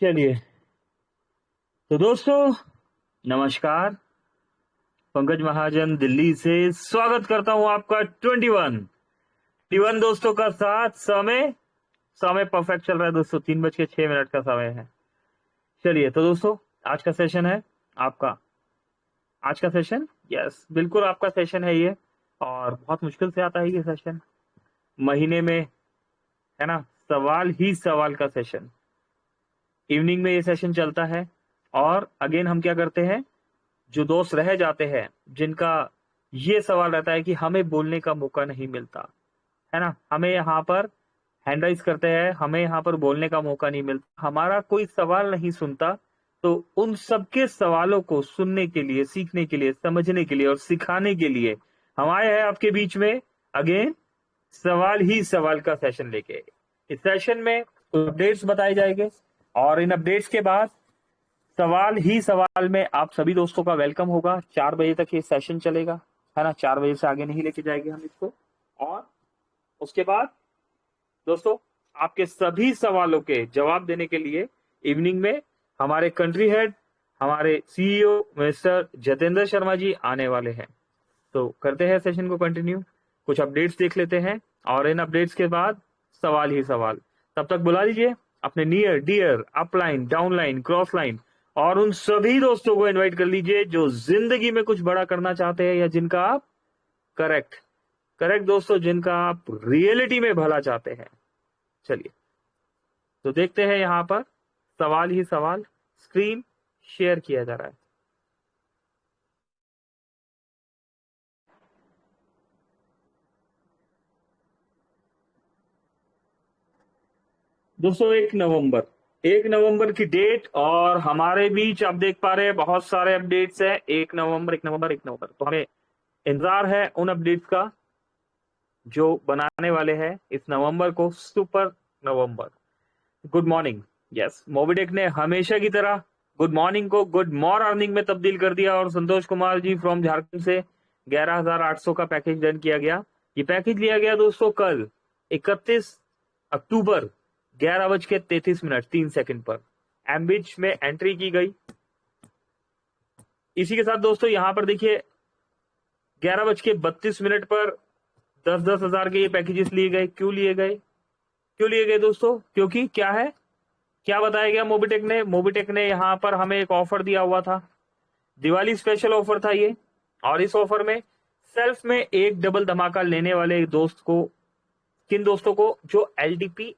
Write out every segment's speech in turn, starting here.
चलिए, तो दोस्तों नमस्कार। पंकज महाजन दिल्ली से स्वागत करता हूं आपका 21 दोस्तों का साथ। समय समय परफेक्ट चल रहा है दोस्तों, 3:06 का समय है। चलिए, तो दोस्तों आज का सेशन है आपका। आज का सेशन, यस बिल्कुल आपका सेशन है ये। और बहुत मुश्किल से आता है ये सेशन, महीने में, है ना। सवाल ही सवाल का सेशन, इवनिंग में ये सेशन चलता है। और अगेन हम क्या करते हैं, जो दोस्त रह जाते हैं, जिनका ये सवाल रहता है कि हमें बोलने का मौका नहीं मिलता, है ना, हमें यहाँ पर हैंड राइज करते हैं, हमें यहाँ पर बोलने का मौका नहीं मिलता, हमारा कोई सवाल नहीं सुनता। तो उन सबके सवालों को सुनने के लिए, सीखने के लिए, समझने के लिए और सिखाने के लिए हम आए हैं आपके बीच में अगेन, सवाल ही सवाल का सेशन लेके। इस सेशन में अपडेट्स बताए जाएंगे और इन अपडेट्स के बाद सवाल ही सवाल में आप सभी दोस्तों का वेलकम होगा। 4 बजे तक ये सेशन चलेगा, है ना। 4 बजे से आगे नहीं लेके जाएंगे हम इसको। और उसके बाद दोस्तों आपके सभी सवालों के जवाब देने के लिए इवनिंग में हमारे कंट्री हेड, हमारे सीईओ मिस्टर जतेंद्र शर्मा जी आने वाले हैं। तो करते हैं सेशन को कंटिन्यू, कुछ अपडेट्स देख लेते हैं और इन अपडेट्स के बाद सवाल ही सवाल। तब तक बुला लीजिए अपने near dear, upline, downline, cross line और उन सभी दोस्तों को इनवाइट कर लीजिए जो जिंदगी में कुछ बड़ा करना चाहते हैं, या जिनका आप करेक्ट करेक्ट दोस्तों, जिनका आप रियलिटी में भला चाहते हैं। चलिए, तो देखते हैं यहां पर सवाल ही सवाल। स्क्रीन शेयर किया जा रहा है। दोस्तों 1 नवंबर की डेट, और हमारे बीच आप देख पा रहे हैं बहुत सारे अपडेट्स हैं। 1 नवंबर तो हमें इंतजार है उन अपडेट्स का जो बनाने वाले हैं इस नवंबर को सुपर नवंबर। Good morning. यस, मोबिटेक ने हमेशा की तरह गुड मॉर्निंग को गुड मॉर अर्निंग में तब्दील कर दिया और संतोष कुमार जी फ्रॉम झारखंड से 11,800 का पैकेज डन किया गया। ये पैकेज लिया गया दोस्तों कल 31 अक्टूबर 11:33 पर एम्बिच में एंट्री की गई। इसी के साथ दोस्तों यहां पर देखिए 11:32 पर 10-10 हजार के ये पैकेजेस लिए गए। क्यों लिए गए दोस्तों? क्योंकि क्या है, क्या बताया गया मोबिटेक ने यहां पर हमें एक ऑफर दिया हुआ था, दिवाली स्पेशल ऑफर था ये। और इस ऑफर में सेल्फ में एक डबल धमाका लेने वाले दोस्त को, किन दोस्तों को, जो एलडीपी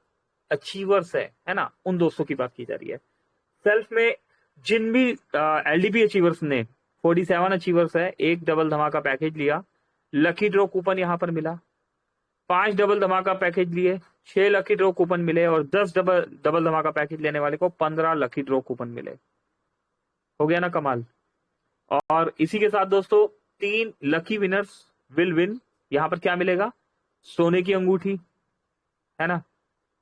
अचीवर्स है ना, उन दोस्तों की बात की जा रही है। सेल्फ में जिन भी एलडीपी अचीवर्स ने 47 अचीवर्स है, एक डबल धमाका पैकेज लिया, लकी ड्रॉ कूपन यहां पर मिला। 5 डबल धमाका पैकेज लिए, 6 लकी ड्रॉ कूपन मिले और 10 डबल धमाका पैकेज लेने वाले को 15 लकी ड्रॉ कूपन मिले। हो गया ना कमाल। और इसी के साथ दोस्तों 3 लकी विनर्स विल विन। यहां पर क्या मिलेगा, सोने की अंगूठी, है ना,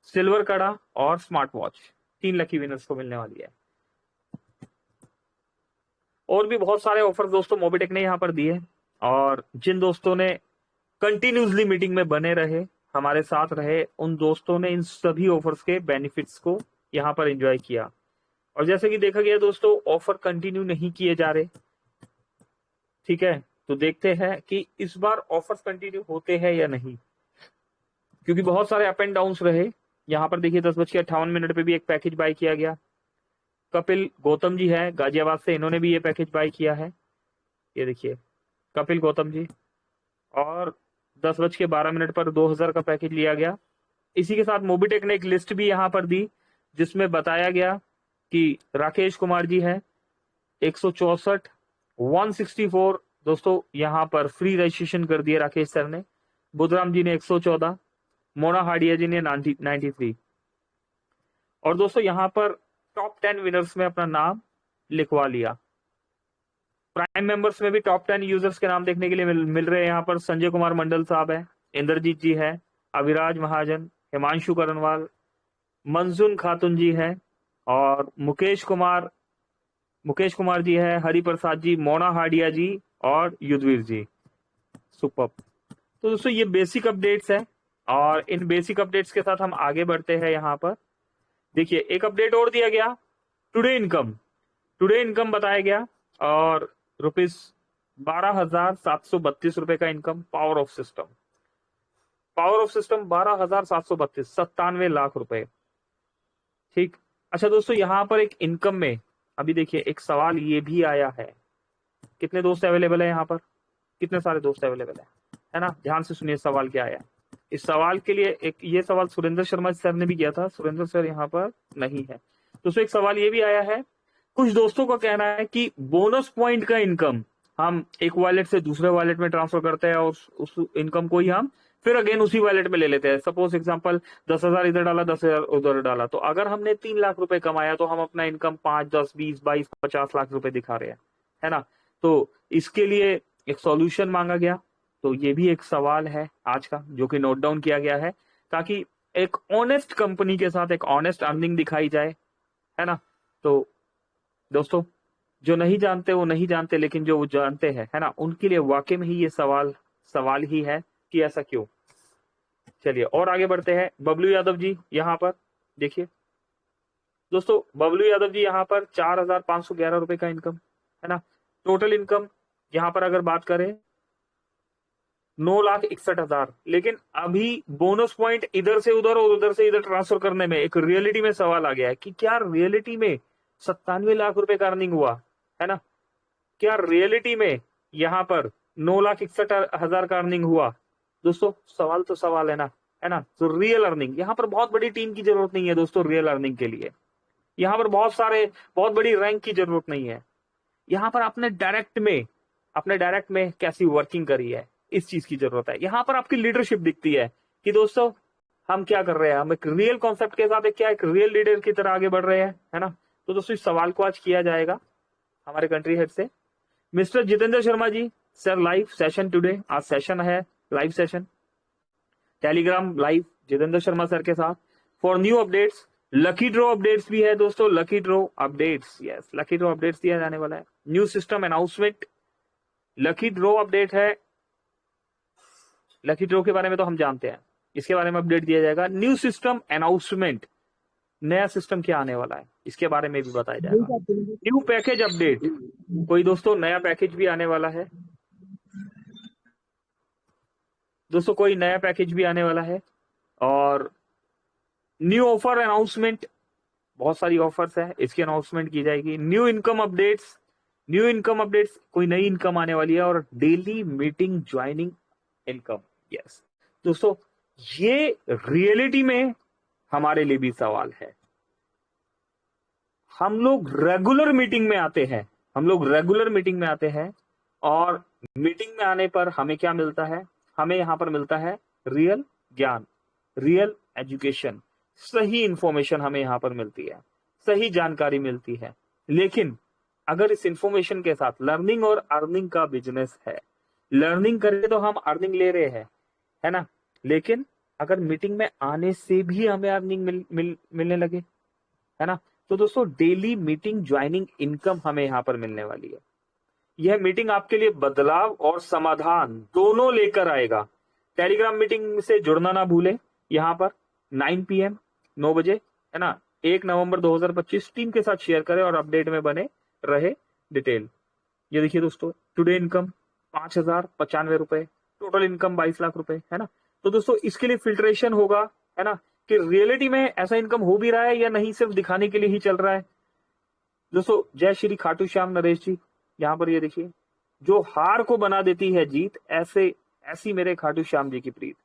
सिल्वर कड़ा और स्मार्ट वॉच। 3 लकी विनर्स को मिलने वाली है। और भी बहुत सारे ऑफर दोस्तों मोबिटेक ने यहां पर दिए। और जिन दोस्तों ने कंटिन्यूसली मीटिंग में बने रहे, हमारे साथ रहे, उन दोस्तों ने इन सभी ऑफर्स के बेनिफिट्स को यहां पर एंजॉय किया। और जैसे कि देखा गया दोस्तों, ऑफर कंटिन्यू नहीं किए जा रहे, ठीक है। तो देखते हैं कि इस बार ऑफर्स कंटिन्यू होते हैं या नहीं, क्योंकि बहुत सारे अप एंड डाउन रहे। यहां पर देखिए 10:58 पे भी एक पैकेज बाय किया गया। कपिल गौतम जी है गाजियाबाद से, इन्होंने भी ये पैकेज बाय किया है। ये देखिए कपिल गौतम जी। और 10:12 पर 2,000 का पैकेज लिया गया। इसी के साथ मोबिटेक ने एक लिस्ट भी यहां पर दी जिसमें बताया गया कि राकेश कुमार जी है 164, 164 दोस्तों यहां पर फ्री रजिस्ट्रेशन कर दिया राकेश सर ने। बुधराम जी ने 114, मोना हाडिया जी ने 93। और दोस्तों यहां पर टॉप 10 विनर्स में अपना नाम लिखवा लिया। प्राइम मेंबर्स में भी टॉप 10 यूजर्स के नाम देखने के लिए मिल रहे हैं। यहाँ पर संजय कुमार मंडल साहब है, इंद्रजीत जी है, अविराज महाजन, हिमांशु करनवाल, मंजून खातून जी है और मुकेश कुमार जी है, हरिप्रसाद जी, मोना हाडिया जी और युद्धवीर जी। सुपर। तो दोस्तों ये बेसिक अपडेट्स है और इन बेसिक अपडेट्स के साथ हम आगे बढ़ते हैं। यहाँ पर देखिए एक अपडेट और दिया गया टुडे इनकम बताया गया और रुपीज 12,732 रुपए का income. Power of system 12,732, 97 lakh रुपए। ठीक। अच्छा दोस्तों, यहां पर एक इनकम में अभी देखिए एक सवाल ये भी आया है। कितने दोस्त अवेलेबल है यहाँ पर? कितने सारे दोस्त अवेलेबल है ना? ध्यान से सुनिए सवाल क्या आया। इस सवाल के लिए एक ये सवाल सुरेंद्र शर्मा सर ने भी किया था, सुरेंद्र सर यहाँ पर नहीं है। दोस्तों एक सवाल ये भी आया है, कुछ दोस्तों का कहना है कि बोनस पॉइंट का इनकम हम एक वॉलेट से दूसरे वॉलेट में ट्रांसफर करते हैं और उस इनकम को ही हम फिर अगेन उसी वॉलेट में ले लेते हैं। सपोज एग्जांपल 10,000 इधर डाला, 10,000 उधर डाला, तो अगर हमने 3 लाख रुपए कमाया तो हम अपना इनकम 5, 10, 20, 22, 50 लाख रुपए दिखा रहे हैं, है ना? तो इसके लिए एक सॉल्यूशन मांगा गया। तो ये भी एक सवाल है आज का जो कि नोट डाउन किया गया है, ताकि एक ऑनेस्ट कंपनी के साथ एक ऑनेस्ट अर्निंग दिखाई जाए, है ना? तो दोस्तों जो नहीं जानते वो नहीं जानते, लेकिन जो वो जानते हैं, है ना, उनके लिए वाकई में ही ये सवाल ही है कि ऐसा क्यों। चलिए और आगे बढ़ते हैं। बबलू यादव जी यहाँ पर देखिए दोस्तों, बबलू यादव जी यहाँ पर 4,511 रुपए का इनकम, है ना? टोटल इनकम यहाँ पर अगर बात करें 9,61,000। लेकिन अभी बोनस पॉइंट इधर से उधर और उधर से इधर ट्रांसफर करने में एक रियलिटी में सवाल आ गया है कि क्या रियलिटी में 97 लाख रुपए का अर्निंग हुआ, है ना? क्या रियलिटी में यहाँ पर 9,61,000 का अर्निंग हुआ? दोस्तों सवाल तो सवाल है ना, है ना? तो रियल अर्निंग यहाँ पर बहुत बड़ी टीम की जरूरत नहीं है दोस्तों। रियल अर्निंग के लिए यहाँ पर बहुत बड़ी रैंक की जरूरत नहीं है। यहाँ पर आपने डायरेक्ट में कैसी वर्किंग करी है, इस चीज की जरूरत है। यहाँ पर आपकी लीडरशिप दिखती है कि दोस्तों हम क्या कर रहे हैं, हम एक रियल कॉन्सेप्ट के साथ एक रियल लीडर की तरह आगे बढ़ रहे हैं, है ना? तो दोस्तों इस सवाल को आज किया जाएगा हमारे कंट्री हेड से। मिस्टर जितेंद्र शर्मा जी, सर लाइव सेशन टुडे, आज सेशन है, live session Telegram live Jitendra Sharma sir के साथ। For new updates lucky draw updates भी है दोस्तों, lucky draw updates, yes lucky draw updates दिया जाने वाला है। New system announcement, lucky draw update है। लकी ड्रॉ के बारे में तो हम जानते हैं, इसके बारे में अपडेट दिया जाएगा। न्यू सिस्टम अनाउंसमेंट, नया सिस्टम क्या आने वाला है इसके बारे में भी बताया जाएगा। न्यू पैकेज अपडेट, कोई दोस्तों नया पैकेज भी आने वाला है दोस्तों, कोई नया पैकेज भी आने वाला है। और न्यू ऑफर अनाउंसमेंट, बहुत सारी ऑफर्स है, इसकी अनाउंसमेंट की जाएगी। न्यू इनकम अपडेट्स, कोई नई इनकम आने वाली है। और daily meeting joining income, yes दोस्तों ये रियलिटी में हमारे लिए भी सवाल है। हम लोग रेगुलर मीटिंग में आते हैं और मीटिंग में आने पर हमें क्या मिलता है? हमें यहां पर मिलता है रियल ज्ञान, रियल एजुकेशन, सही इंफॉर्मेशन हमें यहां पर मिलती है, सही जानकारी मिलती है। लेकिन अगर इस इंफॉर्मेशन के साथ लर्निंग और अर्निंग का बिजनेस है, लर्निंग करके तो हम अर्निंग ले रहे हैं, है ना? लेकिन अगर मीटिंग में आने से भी हमें अर्निंग मिलने लगे, है ना, तो दोस्तों डेली मीटिंग ज्वाइनिंग इनकम हमें यहां पर मिलने वाली है। यह मीटिंग आपके लिए बदलाव और समाधान दोनों लेकर आएगा। टेलीग्राम मीटिंग से जुड़ना ना भूलें, यहां पर 9 PM 9 बजे, है ना? 1 नवंबर 2025 टीम के साथ शेयर करें और अपडेट में बने रहे डिटेल। ये देखिए दोस्तों, टुडे इनकम 5,095 रुपए, टोटल इनकम 22 लाख रुपए, है ना? तो दोस्तों इसके लिए फिल्ट्रेशन होगा, है ना, कि रियलिटी में ऐसा इनकम हो भी रहा है या नहीं, सिर्फ दिखाने के लिए ही चल रहा है। दोस्तों जय श्री खाटू श्याम नरेश जी, यहाँ पर ये देखिए, जो हार को बना देती है जीत, ऐसी मेरे खाटू श्याम जी की प्रीत।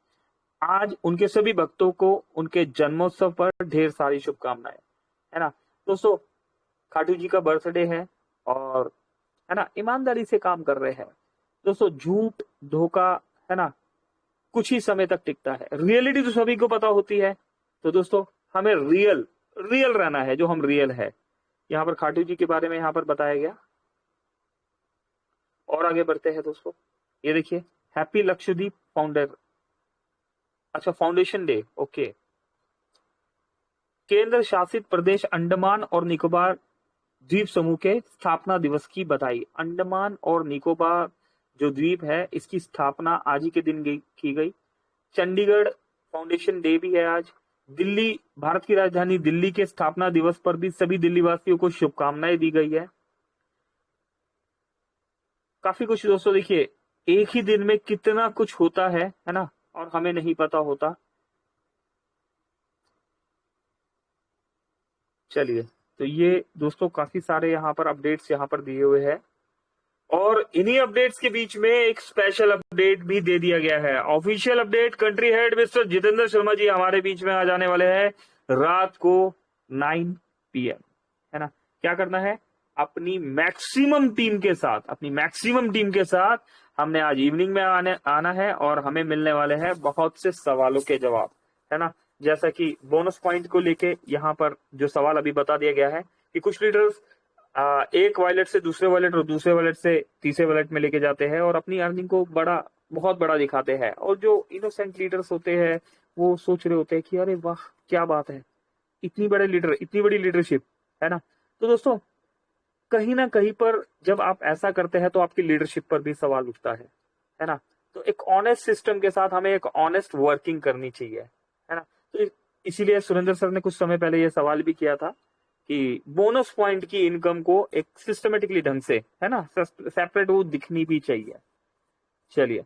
आज उनके सभी भक्तों को उनके जन्मोत्सव पर ढेर सारी शुभकामनाएं, है ना? दोस्तों खाटू जी का बर्थडे है और, है ना, ईमानदारी से काम कर रहे हैं दोस्तों। झूठ धोखा, है ना, कुछ ही समय तक टिकता है। रियलिटी तो सभी को पता होती है। तो दोस्तों हमें रियल रहना है, जो हम रियल है। यहाँ पर खाटू जी के बारे में यहाँ पर बताया गया। और आगे बढ़ते हैं दोस्तों, ये देखिए, happy Lakshadweep foundation day, okay. केंद्र शासित प्रदेश अंडमान और निकोबार द्वीप समूह के स्थापना दिवस की बधाई। अंडमान और निकोबार जो द्वीप है, इसकी स्थापना आज ही के दिन की गई। चंडीगढ़ फाउंडेशन डे भी है आज। दिल्ली, भारत की राजधानी दिल्ली के स्थापना दिवस पर भी सभी दिल्ली वासियों को शुभकामनाएं दी गई है। काफी कुछ दोस्तों, देखिए एक ही दिन में कितना कुछ होता है ना, और हमें नहीं पता होता। चलिए, तो ये दोस्तों काफी सारे यहाँ पर अपडेट्स यहाँ पर दिए हुए हैं, और इन्हीं अपडेट्स के बीच में एक स्पेशल अपडेट भी दे दिया गया है। Official update, country head mister Jitendra Sharma ji हमारे बीच में आ जाने वाले हैं रात को 9 PM, है ना। क्या करना है, अपनी मैक्सिमम टीम के साथ, अपनी मैक्सिमम टीम के साथ हमने आज इवनिंग में आना है, और हमें मिलने वाले हैं बहुत से सवालों के जवाब, है ना। जैसा कि बोनस पॉइंट को लेके यहाँ पर जो सवाल अभी बता दिया गया है कि कुछ लीडर्स एक वॉलेट से दूसरे वॉलेट और दूसरे वॉलेट से तीसरे वॉलेट में लेके जाते हैं और अपनी अर्निंग को बहुत बड़ा दिखाते हैं, और जो इनोसेंट लीडर्स होते हैं वो सोच रहे होते हैं कि अरे वाह क्या बात है, इतनी बड़े लीडर, इतनी बड़ी लीडरशिप, है ना। तो दोस्तों कहीं ना कहीं पर जब आप ऐसा करते हैं तो आपकी लीडरशिप पर भी सवाल उठता है ना। तो एक ऑनेस्ट सिस्टम के साथ हमें एक ऑनेस्ट वर्किंग करनी चाहिए, है ना। तो इसीलिए सुरेंद्र सर ने कुछ समय पहले ये सवाल भी किया था कि बोनस पॉइंट की इनकम को एक सिस्टमेटिकली ढंग से, है ना, सेपरेट वो दिखनी भी चाहिए। चलिए,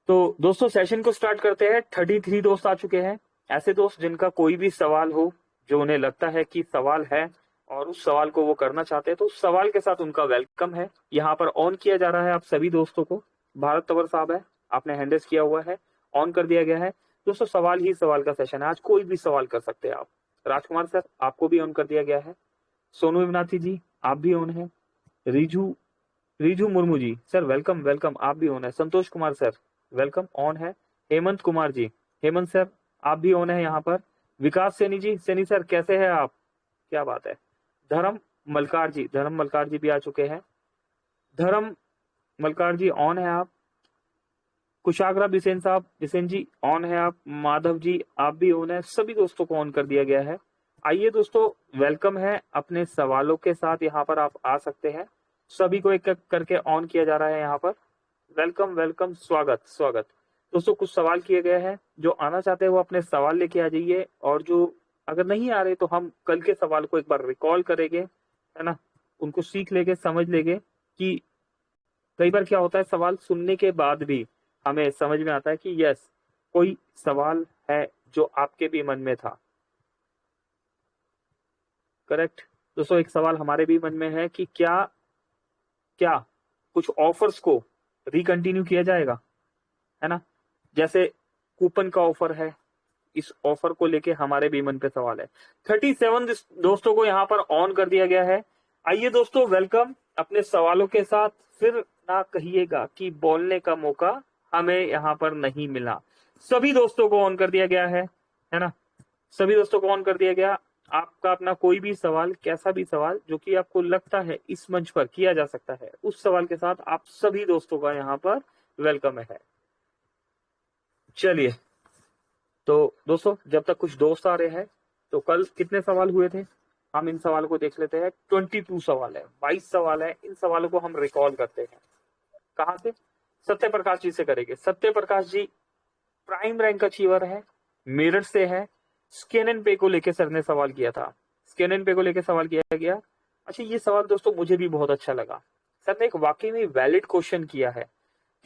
तो दोस्तों सेशन को स्टार्ट करते हैं। 33 दोस्त आ चुके हैं, ऐसे दोस्त जिनका कोई भी सवाल हो, जो उन्हें लगता है कि सवाल है और उस सवाल को वो करना चाहते हैं, तो उस सवाल के साथ उनका वेलकम है। यहाँ पर ऑन किया जा रहा है आप सभी दोस्तों को। भारत तंवर साहब है, आपने हैंडल्स किया हुआ है, ऑन कर दिया गया है। दोस्तों सवाल ही सवाल का सेशन है, आज कोई भी सवाल कर सकते हैं आप। राजकुमार सर, आपको भी ऑन कर दिया गया है। सोनू इवनाथी जी, आप भी ऑन है। Riju Riju Murmu ji, sir welcome welcome, आप भी ऑन है। Santosh Kumar sir, welcome, on है। हेमंत कुमार जी, हेमंत सर आप भी ऑन है यहाँ पर। विकास सैनी जी, सैनी सर कैसे हैं आप, क्या बात है। धर्म मलकार जी भी आ चुके हैं। धर्म मलकार जी ऑन है आप। कुशाग्रा बिसेन साहब, बिसेन जी ऑन है आप। माधव जी आप भी ऑन है। सभी दोस्तों को ऑन कर दिया गया है। आइए दोस्तों, वेलकम है, अपने सवालों के साथ यहाँ पर आप आ सकते हैं। सभी को एक एक करके ऑन किया जा रहा है यहाँ पर। वेलकम वेलकम, स्वागत स्वागत। दोस्तों कुछ सवाल किए गए हैं, जो आना चाहते हैं वो अपने सवाल लेके आ जाइए, और जो अगर नहीं आ रहे तो हम कल के सवाल को एक बार रिकॉल करेंगे, है ना, उनको सीख लेंगे, समझ लेंगे कि कई बार क्या होता है, सवाल सुनने के बाद भी हमें समझ में आता है कि यस, कोई सवाल है जो आपके भी मन में था। करेक्ट दोस्तों, एक सवाल हमारे भी मन में है कि क्या क्या कुछ ऑफर्स को रिकंटिन्यू किया जाएगा, है ना। जैसे कूपन का ऑफर है, इस ऑफर को लेके हमारे भी मन पे सवाल है। 37 दोस्तों को यहाँ पर ऑन कर दिया गया है। आइए दोस्तों, वेलकम, अपने सवालों के साथ। फिर ना कहिएगा कि बोलने का मौका हमें यहाँ पर नहीं मिला। सभी दोस्तों को ऑन कर दिया गया है ना, सभी दोस्तों को ऑन कर दिया गया। आपका अपना कोई भी सवाल, कैसा भी सवाल जो कि आपको लगता है इस मंच पर किया जा सकता है, उस सवाल के साथ आप सभी दोस्तों का यहाँ पर वेलकम है। चलिए, तो दोस्तों जब तक कुछ दोस्त आ रहे हैं, तो कल कितने सवाल हुए थे, हम इन सवालों को देख लेते हैं। 22 सवाल है, 22 सवाल है। इन सवालों को हम रिकॉल करते हैं। कहाँ से, सत्य प्रकाश जी से करेंगे। Satya Prakash ji prime rank achiever है, मेरठ से है। स्कैन एंड पे को लेके सर ने सवाल किया था, स्कैन एंड पे को लेके सवाल किया गया। अच्छा, ये सवाल दोस्तों मुझे भी बहुत अच्छा लगा। सर ने एक वाकई में वैलिड क्वेश्चन किया है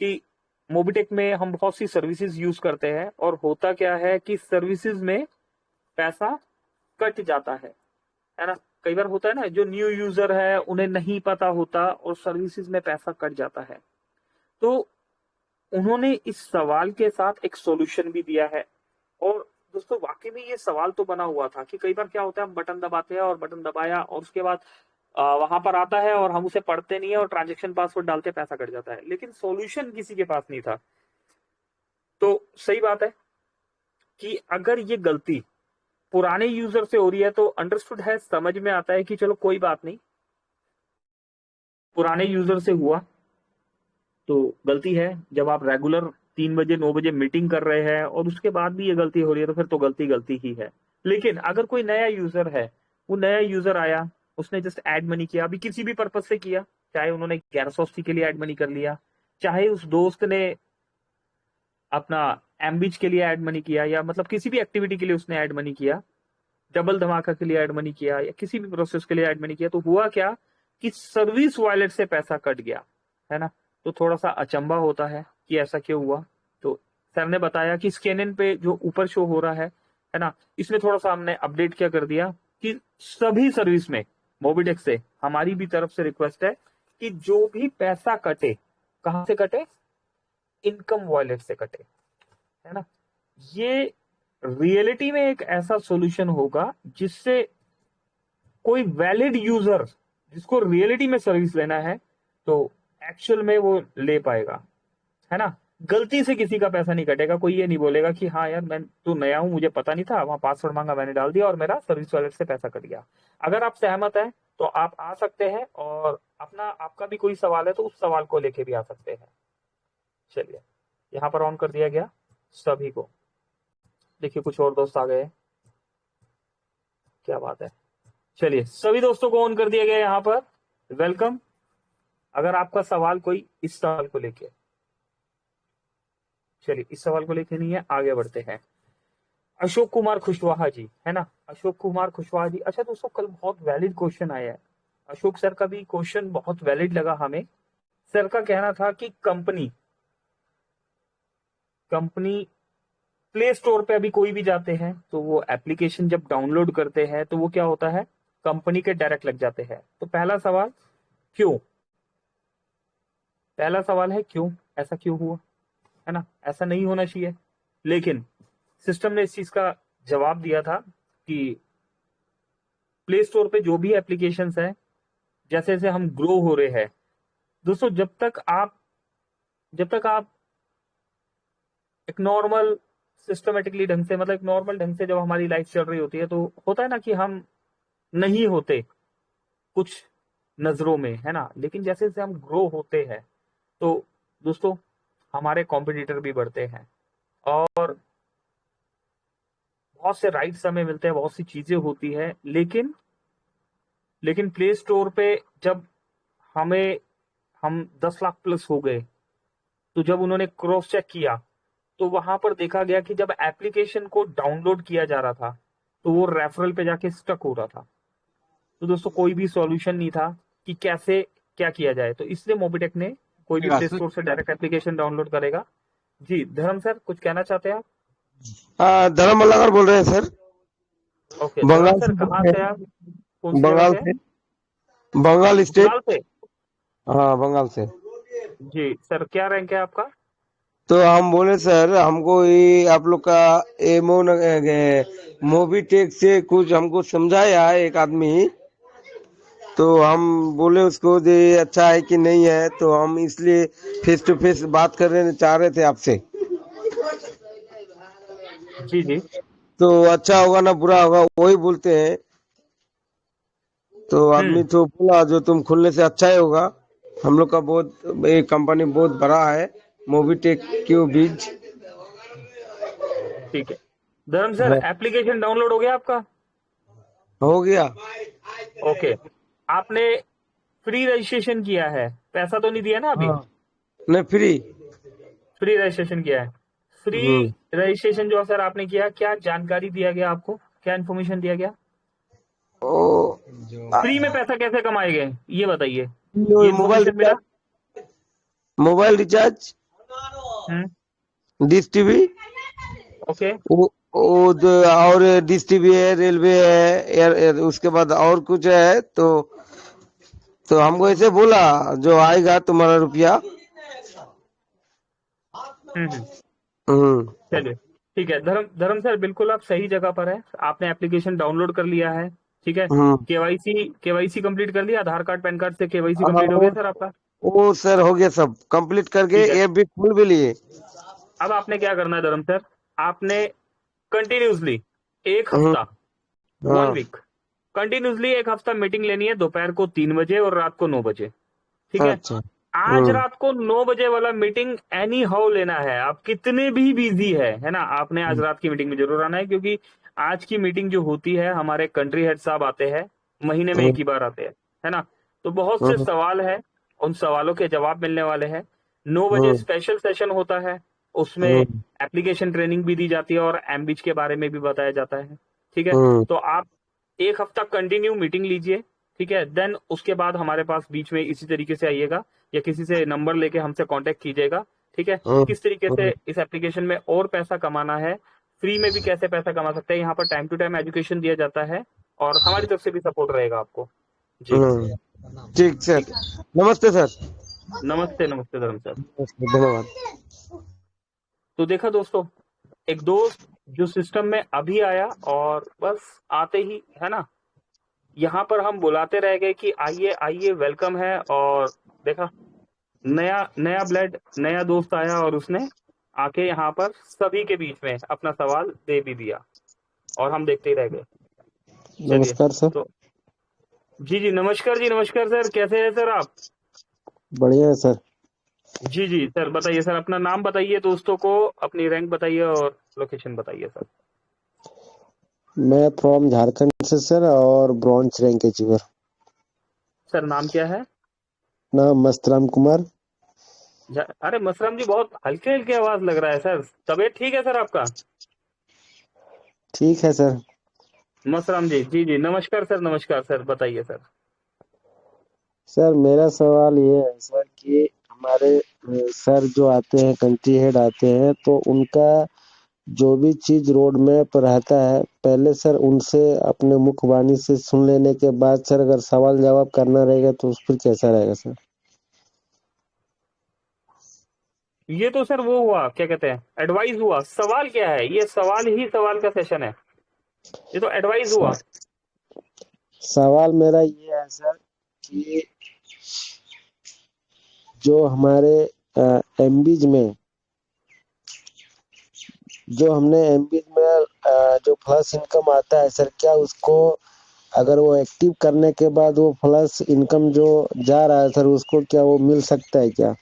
कि मोबिटेक में हम बहुत सी सर्विसेज यूज करते हैं, और होता क्या है कि सर्विसेज में पैसा कट जाता है ना। कई बार होता है ना, जो न्यू यूजर है उन्हें नहीं पता होता और सर्विसेज में पैसा कट जाता है। तो उन्होंने इस सवाल के साथ एक सॉल्यूशन भी दिया है। और दोस्तों वाकई में ये सवाल तो बना हुआ था कि कई बार क्या होता है, हम बटन दबाते हैं और बटन दबाया और उसके बाद वहां पर आता है और हम उसे पढ़ते नहीं है और ट्रांजेक्शन पासवर्ड डालते पैसा कट जाता है, लेकिन सॉल्यूशन किसी के पास नहीं था। तो सही बात है कि अगर ये गलती पुराने यूजर से हो रही है तो अंडरस्टूड है, समझ में आता है कि चलो कोई बात नहीं, पुराने यूजर से हुआ तो गलती है। जब आप रेगुलर 3 बजे 9 बजे मीटिंग कर रहे हैं और उसके बाद भी ये गलती हो रही है, तो फिर तो गलती गलती ही है। लेकिन अगर कोई नया यूजर है, वो नया यूजर आया, उसने जस्ट ऐड मनी किया, अभी किसी भी पर्पज से किया, चाहे उन्होंने गैरसोस्ती के लिए ऐड मनी कर लिया, चाहे उस दोस्त ने अपना एमबीच के लिए ऐड मनी किया, या मतलब किसी भी एक्टिविटी के लिए उसने ऐड मनी किया, डबल धमाका के लिए ऐड मनी किया, या किसी भी प्रोसेस के लिए ऐड मनी किया, तो हुआ क्या कि सर्विस वॉलेट से पैसा कट गया, है ना। तो थोड़ा सा अचंभा होता है कि ऐसा क्यों हुआ। तो सर ने बताया कि स्कैनन पे जो ऊपर शो हो रहा है ना, इसमें थोड़ा सा हमने अपडेट क्या कर दिया कि सभी सर्विस में मोबिटेक्स से हमारी भी तरफ से रिक्वेस्ट है कि जो भी पैसा कटे, कहां से कटे, इनकम वॉलेट से कटे, है ना। ये रियलिटी में एक ऐसा सॉल्यूशन होगा जिससे कोई वैलिड यूजर जिसको रियलिटी में सर्विस लेना है तो एक्चुअल में वो ले पाएगा, है ना। गलती से किसी का पैसा नहीं कटेगा, कोई ये नहीं बोलेगा कि हाँ यार मैं तो नया हूं, मुझे पता नहीं था, वहां पासवर्ड मांगा, मैंने डाल दिया और मेरा सर्विस वॉलेट से पैसा कट गया। अगर आप सहमत हैं तो आप आ सकते हैं, और अपना आपका भी कोई सवाल है तो उस सवाल को लेके भी आ सकते हैं। चलिए, यहाँ पर ऑन कर दिया गया सभी को। देखिए कुछ और दोस्त आ गए, क्या बात है। चलिए, सभी दोस्तों को ऑन कर दिया गया यहाँ पर, वेलकम। अगर आपका सवाल कोई इस सवाल को लेके, चलिए इस सवाल को लेके नहीं है, आगे बढ़ते हैं। अशोक कुमार खुशवाहा जी, है ना, अशोक कुमार खुशवाहा जी। अच्छा दोस्तों, कल बहुत वैलिड क्वेश्चन आया है, अशोक सर का भी क्वेश्चन बहुत वैलिड लगा हमें। सर का कहना था कि कंपनी प्ले स्टोर पे अभी कोई भी जाते हैं तो वो एप्लीकेशन जब डाउनलोड करते हैं तो वो क्या होता है, कंपनी के डायरेक्ट लग जाते हैं। तो पहला सवाल, क्यों, पहला सवाल है क्यों, ऐसा क्यों हुआ, है ना, ऐसा नहीं होना चाहिए। लेकिन सिस्टम ने इस चीज का जवाब दिया था कि प्ले स्टोर पे जो भी एप्लीकेशंस है, जैसे जैसे हम ग्रो हो रहे हैं दोस्तों, जब तक आप एक नॉर्मल सिस्टमेटिकली ढंग से, मतलब एक नॉर्मल ढंग से जब हमारी लाइफ चल रही होती है तो होता है ना कि हम नहीं होते कुछ नजरों में, है ना। लेकिन जैसे जैसे हम ग्रो होते हैं तो दोस्तों हमारे कॉम्पिटिटर भी बढ़ते हैं, और बहुत से राइट्स हमें मिलते हैं, बहुत सी चीजें होती है। लेकिन प्ले स्टोर पे जब हम 10 लाख प्लस हो गए, तो जब उन्होंने क्रॉस चेक किया तो वहां पर देखा गया कि जब एप्लीकेशन को डाउनलोड किया जा रहा था तो वो रेफरल पे जाके स्टक हो रहा था। तो दोस्तों कोई भी सॉल्यूशन नहीं था कि कैसे क्या किया जाए, तो इसलिए मोबिटेक ने, कोई भी प्ले स्टोर से डायरेक्ट एप्लीकेशन डाउनलोड करेगा। जी धर्म सर, कुछ कहना चाहते हैं आप? हाँ, धर्म मल्लाकर बोल रहे हैं सर। ओके धर्म बंगाल सर, से बोल कहाँ रहे से आप, कौन हैं। सी जगह बंगाल से? से, बंगाल स्टेट। बंगाल से? हाँ, बंगाल से। जी सर, क्या रैंक है आपका? तो हम बोले सर, हमको ये आप लोग का मोबी टेक से कुछ हमको समझाया एक आदमी, तो हम बोले उसको जे अच्छा है कि नहीं है, तो हम इसलिए फेस टू फेस बात करने चाह रहे थे आपसे। जी जी। तो अच्छा होगा ना बुरा होगा वही बोलते हैं। तो आदमी हम्म। तो बोला जो तुम खुलने से अच्छा ही होगा। हम लोग का बहुत ये कंपनी बहुत बड़ा है, मोबीटेक क्यू बीज। ठीक है धर्म सर, हाँ, एप्लीकेशन डाउनलोड हो गया आपका? हो गया। ओके, आपने फ्री रजिस्ट्रेशन किया है, पैसा तो नहीं दिया ना अभी? हाँ, नहीं फ्री। फ्री रजिस्ट्रेशन किया है। फ्री हम्म। रजिस्ट्रेशन जो सर आपने किया, क्या जानकारी दिया गया आपको, क्या इन्फॉर्मेशन दिया गया? ओ, फ्री में पैसा कैसे कमाए गए ये बताइए, ये मोबाइल इन्फॉर्मेशन मिला? Recharge, mobile recharge, hmm. Dish TV, okay. और डिश टीवी है, रेलवे है, उसके बाद और कुछ है। तो हमको ऐसे बोला जो आएगा तुम्हारा रुपया। हम्म। हम्म। चलिए ठीक है धर्म धर्म सर, बिल्कुल आप सही जगह पर है। आपने एप्लीकेशन डाउनलोड कर लिया है, ठीक है। हम्म। केवाईसी कंप्लीट कर लिया, आधार कार्ड पैन कार्ड से केवाईसी हाँ, कंप्लीट हो गया सर आपका? वो सर हो गया, सब कंप्लीट करके ठीक है, ऐप भी खोल भी लिए। अब आपने क्या करना है धर्म सर, आपने कंटिन्यूसली एक हम्म। हफ्ता, वन हाँ। वीक, कंटिन्यूसली एक हफ्ता मीटिंग लेनी है, दोपहर को 3 बजे और रात को 9 बजे, ठीक है। अच्छा। आज रात को 9 बजे वाला मीटिंग एनी हाउ लेना है, आप कितने भी बिजी है ना, आपने आज रात की मीटिंग में जरूर आना है, क्योंकि आज की मीटिंग जो होती है, हमारे कंट्री हेड साहब आते हैं, महीने में एक हम्म। ही बार आते हैं, है ना। तो बहुत से हम्म। सवाल है, उन सवालों के जवाब मिलने वाले हैं। 9 बजे हम्म। स्पेशल सेशन होता है, उसमें हम्म, एप्लीकेशन ट्रेनिंग भी दी जाती है और एमबीच के बारे में भी बताया जाता है। ठीक है, हम्म, तो आप एक हफ्ता कंटिन्यू मीटिंग लीजिए। ठीक है, देन उसके बाद हमारे पास बीच में इसी तरीके से आइएगा या किसी से नंबर लेके हमसे कांटेक्ट कीजिएगा। ठीक है, हम्म, किस तरीके से हम्म, इस एप्लीकेशन में और पैसा कमाना है, फ्री में भी कैसे पैसा कमा सकते हैं, यहाँ पर टाइम टू टाइम एजुकेशन दिया जाता है और हमारी तरफ से भी सपोर्ट रहेगा आपको। जी, ठीक सर। ठीक है। नमस्ते सर। नमस्ते, नमस्ते धर्म सर। नमस्ते, धन्यवाद। तो देखा दोस्तों, एक दोस्त जो सिस्टम में अभी आया और बस आते ही, है ना, यहाँ पर हम बुलाते रह गए कि आइए आइए, वेलकम है। और देखा, नया नया ब्लड, नया दोस्त आया और उसने आके यहाँ पर सभी के बीच में अपना सवाल दे भी दिया और हम देखते ही रह गए। चलिए, नमस्कार सर। तो जी जी नमस्कार, जी नमस्कार सर, कैसे हैं सर आप? बढ़िया है सर। जी जी सर, बताइए सर, अपना नाम बताइए दोस्तों को, अपनी रैंक बताइए और लोकेशन बताइए सर। मैं फ्रॉम झारखंड से सर, और ब्रॉन्ज रैंक अचीवर। सर नाम क्या है? नाम मस्तराम कुमार। अरे मसरम जी, बहुत हल्के हल्के आवाज लग रहा है सर, तबीयत ठीक है सर आपका? ठीक है सर। मसरम जी, जी जी नमस्कार सर, नमस्कार सर, बताइए सर। सर मेरा सवाल ये है सर कि हमारे सर जो आते हैं, कंट्री हेड आते हैं, तो उनका जो भी चीज रोड मैप रहता है, पहले सर उनसे अपने मुखबानी से सुन लेने के बाद सर अगर सवाल जवाब करना रहेगा तो उस पर कैसा रहेगा सर? ये तो सर वो हुआ, क्या कहते हैं, एडवाइस हुआ। सवाल क्या है, ये सवाल ही सवाल का सेशन है, ये तो एडवाइस हुआ। स- सवाल मेरा ये है सर कि जो हमारे एमबीज में, जो हमने एमबीज में जो फ्लश इनकम आता है सर, क्या उसको अगर वो एक्टिव करने के बाद वो फ्लश इनकम जो जा रहा है सर, उसको क्या वो मिल सकता है क्या?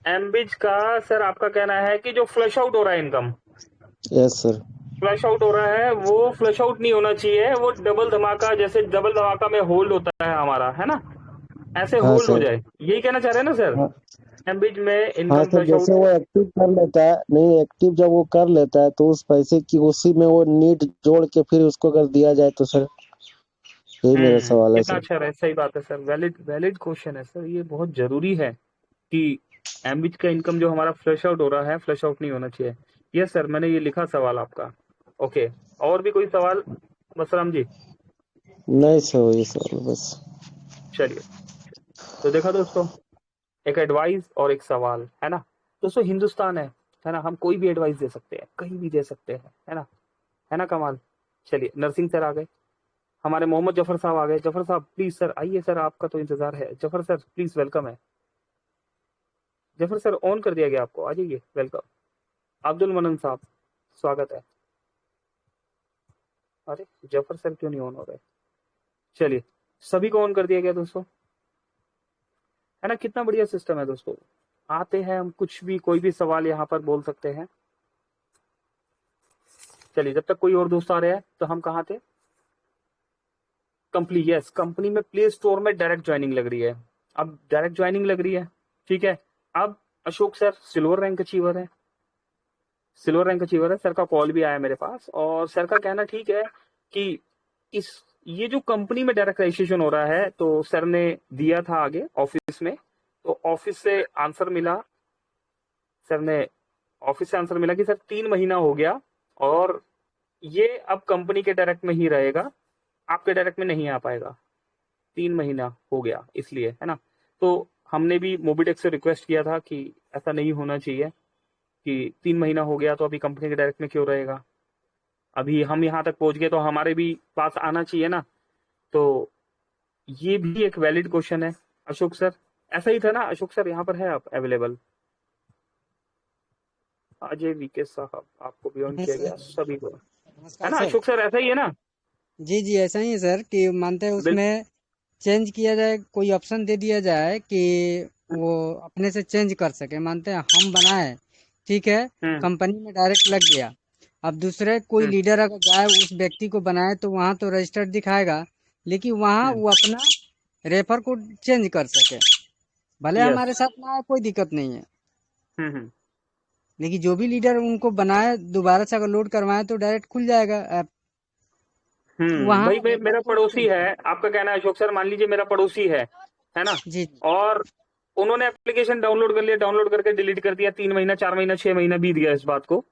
एमबिज का सर आपका कहना है कि जो फ्लश आउट हो रहा है income, yes sir. Flush out हो रहा है, वो फ्लश आउट नहीं होना चाहिए, वो डबल धमाका, जैसे डबल धमाका में होल्ड होता है हमारा, है ना, ऐसे हाँ होल्ड हो सर। जाए, यही कहना चाह रहे हैं ना सर? हाँ, एमबिज में हाँ इनकम सर, फ्लश जैसे आउट। वो एक्टिव कर लेता है, नहीं एक्टिव जब वो कर लेता है तो उस पैसे की उसी में वो नीट जोड़ के फिर उसको अगर दिया जाए तो सर, यही मेरा सवाल है कितना सर। अच्छा है, सही बात है सर, वैलिड वैलिड क्वेश्चन है सर, ये बहुत जरूरी है कि एमबिच का इनकम जो हमारा फ्लश आउट हो रहा है, फ्लश आउट नहीं होना चाहिए। यस सर, मैंने ये लिखा सवाल आपका। ओके, और भी कोई सवाल मसराम जी? नहीं सर, वही सवाल बस। चलिए, तो देखा दोस्तों, एक एडवाइस और एक सवाल, है ना। दोस्तों हिंदुस्तान है ना, हम कोई भी एडवाइस दे सकते हैं, कहीं भी दे सकते हैं, है ना कमाल। चलिए, नरसिंह सर आ गए, हमारे मोहम्मद जफर साहब आ गए। जफर साहब प्लीज सर आइए सर, आपका तो इंतजार है। जफर सर प्लीज, वेलकम है। जफर सर ऑन कर दिया गया आपको, आ जाइए, वेलकम। अब्दुल मनन साहब, स्वागत है। अरे जफर सर क्यों नहीं ऑन हो रहे? चलिए, सभी को ऑन कर दिया गया दोस्तों, है ना, कितना बढ़िया सिस्टम है दोस्तों। आते हैं हम, कुछ भी कोई भी सवाल यहाँ पर बोल सकते हैं। चलिए, जब तक कोई और दोस्त आ रहे हैं, तो हम कहाँ थे? कंपनी, यस, कंपनी में प्ले स्टोर में डायरेक्ट ज्वाइनिंग लग रही है। अब डायरेक्ट ज्वाइनिंग लग रही है, ठीक है। अब Ashok sir silver rank achiever है, सिल्वर रैंक अचीवर है, सर का कॉल भी आया मेरे पास और सर का कहना ठीक है कि इस ये जो कंपनी में डायरेक्ट रजिस्ट्रेशन हो रहा है, तो सर ने दिया था आगे ऑफिस में, तो ऑफिस से आंसर मिला, सर ने ऑफिस से आंसर मिला कि सर 3 महीना हो गया और ये अब कंपनी के डायरेक्ट में ही रहेगा, आपके डायरेक्ट में नहीं आ पाएगा। 3 महीना हो गया इसलिए, है ना। तो हमने भी मोबिटेक से रिक्वेस्ट किया था कि ऐसा नहीं होना चाहिए कि 3 महीना हो गया तो अभी कंपनी के डायरेक्ट में क्यों रहेगा, अभी हम यहाँ तक पहुंच गए तो हमारे भी पास आना चाहिए ना। तो ये भी एक वैलिड क्वेश्चन है। अशोक सर, ऐसा ही था ना अशोक सर, यहाँ पर है आप अवेलेबल? अजय वीके साहब, आपको भी ऑन हाँ किया गया, सर। सभी को, है नमस्कार ना सर। अशोक सर, ऐसा ही है ना? जी जी, ऐसा ही है सर कि मानते हैं बिल उसमें चेंज किया जाए, कोई ऑप्शन दे दिया जाए कि वो अपने से चेंज कर सके। मानते हैं हम बनाए, ठीक है, हम्म कंपनी में डायरेक्ट लग गया। अब दूसरे कोई हम्म लीडर अगर जाए उस व्यक्ति को बनाए तो वहाँ तो रजिस्टर्ड दिखाएगा, लेकिन वहाँ हम्म वो अपना रेफर कोड चेंज कर सके। भले यस हमारे साथ ना आए, कोई दिक्कत नहीं है। हम्म। लेकिन जो भी लीडर उनको बनाए दोबारा से अगर लोड करवाए तो डायरेक्ट खुल जाएगा ऐप। वहाँ भाई मैं, मेरा नेटवर्क को पड़ोसी नहीं है, चाहिए। आपका कहना है अशोक सर, मान लीजिए मेरा पड़ोसी है ना, जी जी और उन्होंने एप्लीकेशन डाउनलोड कर लिया, डाउनलोड करके डिलीट कर दिया, 3 महीना 4 महीना 6 महीना बीत गया इस बात को,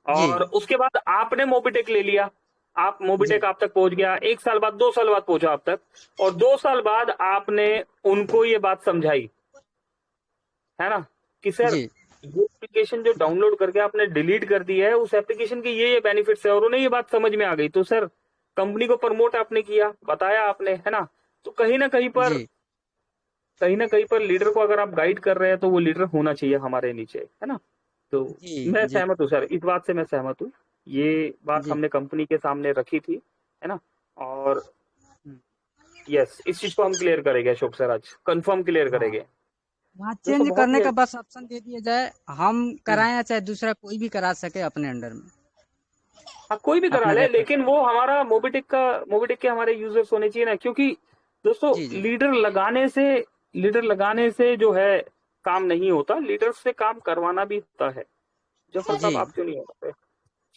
जी और उसके बाद आपने मोबिटेक ले लिया, आप जी मोबिटेक आप तक पहुंच गया, 1 साल बाद 2 साल बाद पहुंचा आप तक, और 2 साल बाद आपने उनको ये बात समझाई, है ना, कि सर जी ये एप्लीकेशन जो डाउनलोड करके आपने डिलीट कर दी है, उस एप्लीकेशन के ये बेनिफिट्स है, और उन्हें ये बात समझ में आ गई, तो सर कंपनी को प्रमोट आपने किया, बताया आपने, है ना, तो जी कहीं ना कहीं पर लीडर को अगर आप गाइड कर रहे हैं तो वो लीडर होना चाहिए हमारे नीचे, है ना। तो जी मैं जी सहमत हूँ सर, इस बात से मैं सहमत हूँ, ये बात जी हमने कंपनी के सामने रखी थी, है ना, और यस, इस चीज को हम क्लियर करेंगे अशोक सर, आज कंफर्म क्लियर हाँ, करेंगे। वहाँ दोस्तों चेंज बहुत करने ही का बस ऑप्शन दे दिया जाए, हम हम्म, कराएं या चाहे दूसरा कोई भी करा सके अपने अंडर में, हाँ कोई भी करा अपना ले, रेफर। लेकिन वो हमारा मोबिटेक के हमारे यूजर्स होने चाहिए ना, क्योंकि दोस्तों जी जी लीडर लगाने से जो है काम नहीं होता, लीडर से काम करवाना भी होता है। जफर जी साहब आप क्यों नहीं हो पा रहे?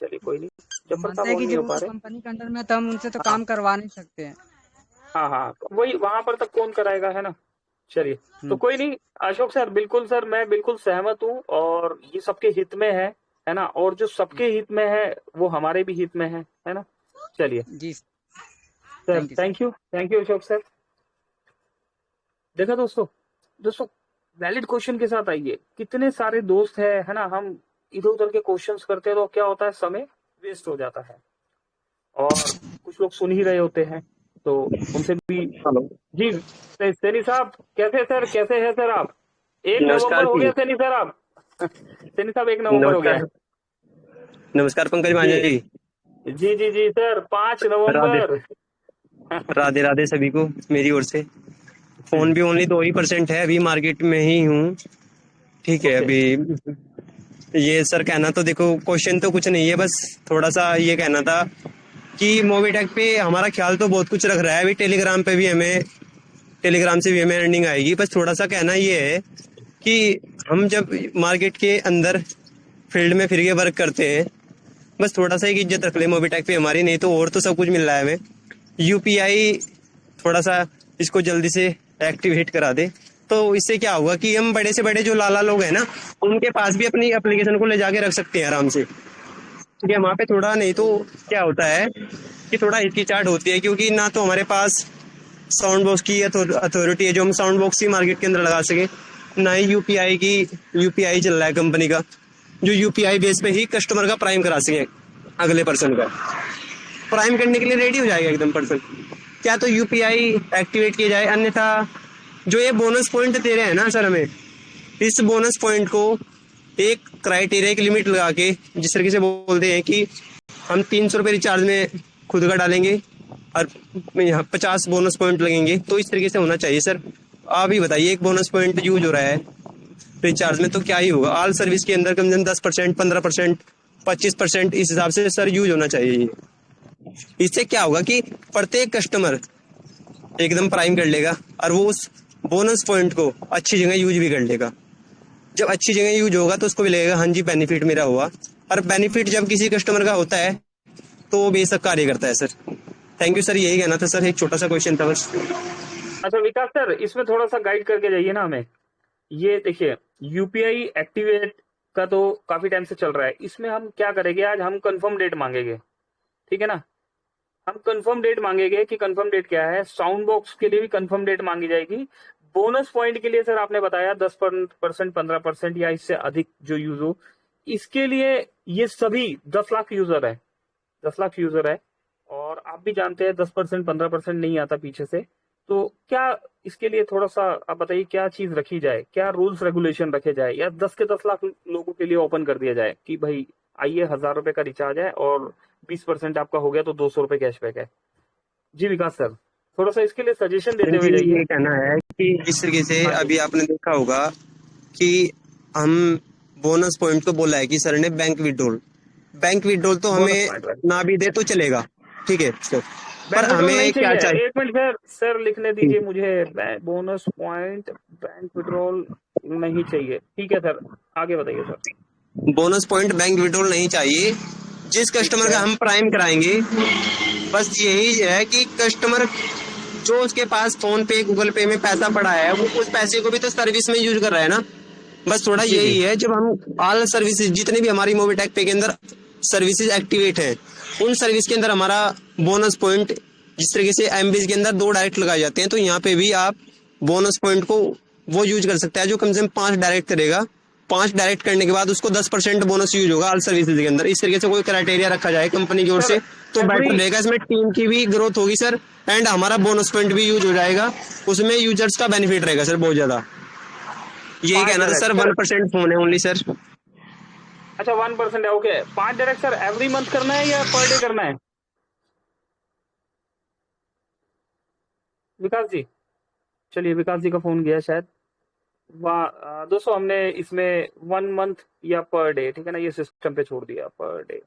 चलिए कोई नहीं, हम जफर मानते साहब हैं ऑन कि नहीं जब हो पा वो रहे। कंपनी के अंडर में है तो हम उनसे तो हाँ काम करवा नहीं सकते हैं। हाँ हाँ, तो वही वहां पर तक कौन कराएगा, है ना। चलिए, तो कोई नहीं, अशोक सर बिल्कुल सर, मैं बिल्कुल सहमत हूँ, और ये सबके हित में है ना, और जो सबके हित में है वो हमारे भी हित में है ना। चलिए जी sir, thank you sir. Thank you Ashok sir. देखा दोस्तों, दोस्तों वैलिड क्वेश्चन के साथ आइए, कितने सारे दोस्त है ना, हम इधर उधर के क्वेश्चंस करते हैं तो क्या होता है, समय वेस्ट हो जाता है, और कुछ लोग सुन ही रहे होते हैं, तो उनसे भी। हेलो। जी सैनी साहब, कैसे सर, कैसे हैं सर आप? 1 नवंबर नमस्कार हो जी। गया सैनी सर आप। सैनी साहब 1 नवंबर हो गया नमस्कार। नमस्कार पंकज जी मांझा जी। जी जी जी सर, पांच राधे नवंबर राधे राधे सभी को मेरी ओर से। फोन भी ओनली 2% है, अभी मार्केट में ही हूँ। ठीक है ओके, अभी। ये सर कहना तो देखो, क्वेश्चन तो कुछ नहीं है, बस थोड़ा सा ये कहना था कि मोबीटेक पे हमारा ख्याल तो बहुत कुछ रख रहा है। अभी टेलीग्राम पे भी हमें, टेलीग्राम से भी हमें अर्निंग आएगी। बस थोड़ा सा कहना ये है कि हम जब मार्केट के अंदर फील्ड में फिर के वर्क करते हैं, बस थोड़ा सा एक इज्जत रख ले मोबीटेक पे हमारी, नहीं तो और तो सब कुछ मिल रहा है हमें। यूपीआई थोड़ा सा इसको जल्दी से एक्टिवेट करा दे, तो इससे क्या होगा कि हम बड़े से बड़े जो लाला लोग हैं ना, उनके पास भी अपनी एप्लीकेशन को ले जाके रख सकते हैं आराम से। क्योंकि वहाँ पे थोड़ा, नहीं तो क्या होता है कि थोड़ा हिचकिचाहट होती है, क्योंकि ना तो हमारे पास साउंड बॉक्स की अथॉरिटी है जो हम साउंड बॉक्स ही मार्केट के अंदर लगा सके, ना ही यूपीआई की, यूपीआई चल रहा है कंपनी का, जो यूपीआई बेस पे ही कस्टमर का प्राइम करा सके अगले पर्सन का। प्राइम करने के लिए रेडी हो जाएगा एकदम पर्सन, क्या तो यूपीआई एक्टिवेट किया जाए, अन्यथा जो ये बोनस पॉइंट दे रहे हैं ना सर हमें, इस बोनस पॉइंट को एक क्राइटेरिया, एक लिमिट लगा के, जिस तरीके से बोलते हैं कि हम 300 रुपये रिचार्ज में खुद का डालेंगे और यहाँ 50 बोनस पॉइंट लगेंगे, तो इस तरीके से होना चाहिए सर। आप ही बताइए, एक बोनस पॉइंट यूज हो रहा है रिचार्ज में तो क्या ही होगा। ऑल सर्विस के अंदर कम से कम 10%, 15%, 25% इस हिसाब से सर यूज होना चाहिए। इससे क्या होगा कि प्रत्येक कस्टमर एकदम प्राइम कर लेगा और वो उस बोनस पॉइंट को अच्छी जगह यूज भी कर लेगा। जब अच्छी जगह यूज होगा तो उसको भी लगेगा हाँ जी बेनिफिट मेरा हुआ, और बेनिफिट जब किसी कस्टमर का होता है तो वो बेशक कार्य करता है सर। थैंक यू सर, यही कहना था सर, एक छोटा सा क्वेश्चन था बस। अच्छा विकास सर, इसमें थोड़ा सा गाइड करके जाइए ना हमें। ये देखिए, यूपीआई एक्टिवेट का तो काफी टाइम से चल रहा है, इसमें हम क्या करेंगे, आज हम कंफर्म डेट मांगेंगे, ठीक है ना, हम कंफर्म डेट मांगेंगे कि कंफर्म डेट क्या है, साउंड बॉक्स के लिए भी कंफर्म डेट मांगी जाएगी, बोनस पॉइंट के लिए सर आपने बताया 10%, 15% या इससे अधिक जो यूज हो, इसके लिए ये सभी 10 लाख यूजर है, 10 लाख यूजर है, और आप भी जानते हैं 10%, 15% नहीं आता पीछे से, तो क्या इसके लिए थोड़ा सा आप बताइए, क्या चीज रखी जाए, क्या रूल्स रेगुलेशन रखे जाए, या 10 के 10 लाख लोगों के लिए ओपन कर दिया जाए कि भाई आइए, 1,000 रुपए का रिचार्ज है और 20% आपका हो गया तो 200 रुपए कैशबैक है। जी विकास सर, थोड़ा सा इसके लिए सजेशन देते हुए जी, जाइए। ये कहना है कि जिस तरीके से हाँ जी, अभी आपने देखा होगा कि हम बोनस पॉइंट को बोला है कि सर ने बैंक विड्रॉल तो बोनस हमें पॉइंट, ना भी दे तो चलेगा, ठीक है सर, पर बैंक विड्रॉल नहीं हमें क्या चाहिए, चाहिए। एक मिनट सर, सर लिखने दीजिए मुझे, बोनस पॉइंट बैंक विड्रॉल नहीं चाहिए, ठीक है सर, आगे बताइए sir. Bonus point bank withdrawal नहीं चाहिए। जिस कस्टमर का हम प्राइम कराएंगे, बस यही है कि कस्टमर जो उसके पास फोन पे गूगल पे में पैसा पड़ा है, वो उस पैसे को भी तो सर्विस में यूज कर रहा है ना। बस थोड़ा जी जी यही है, जब हम ऑल सर्विसेज जितने भी हमारी मोबिटेक पे के अंदर सर्विसेज एक्टिवेट है, उन सर्विस के अंदर हमारा बोनस पॉइंट जिस तरीके से एमबीज के अंदर 2 डायरेक्ट लगाए जाते हैं, तो यहाँ पे भी आप बोनस पॉइंट को वो यूज कर सकता है जो कम से कम 5 डायरेक्ट करेगा। 5 डायरेक्ट करने के बाद उसको 10% बोनस यूज होगा ऑल सर्विसेज के अंदर। इस तरीके से कोई क्राइटेरिया रखा जाए कंपनी की ओर सर। से तो बेटर एवरी रहेगा। इसमें टीम की भी ग्रोथ होगी सर, एंड हमारा बोनस पॉइंट भी यूज हो जाएगा, उसमें यूजर्स का बेनिफिट रहेगा सर बहुत ज्यादा। यही 5 कहना था डायरेक्ट सर, सर। 1% फोन है ओनली सर। अच्छा 1% है, okay. 5 direct sir every month करना है या पर डे करना है? विकास जी, चलिए विकास जी का फोन गया शायद। वाह दोस्तों, हमने इसमें 1 मंथ या पर डे, ठीक है ना, ये सिस्टम पे छोड़ दिया पर डे।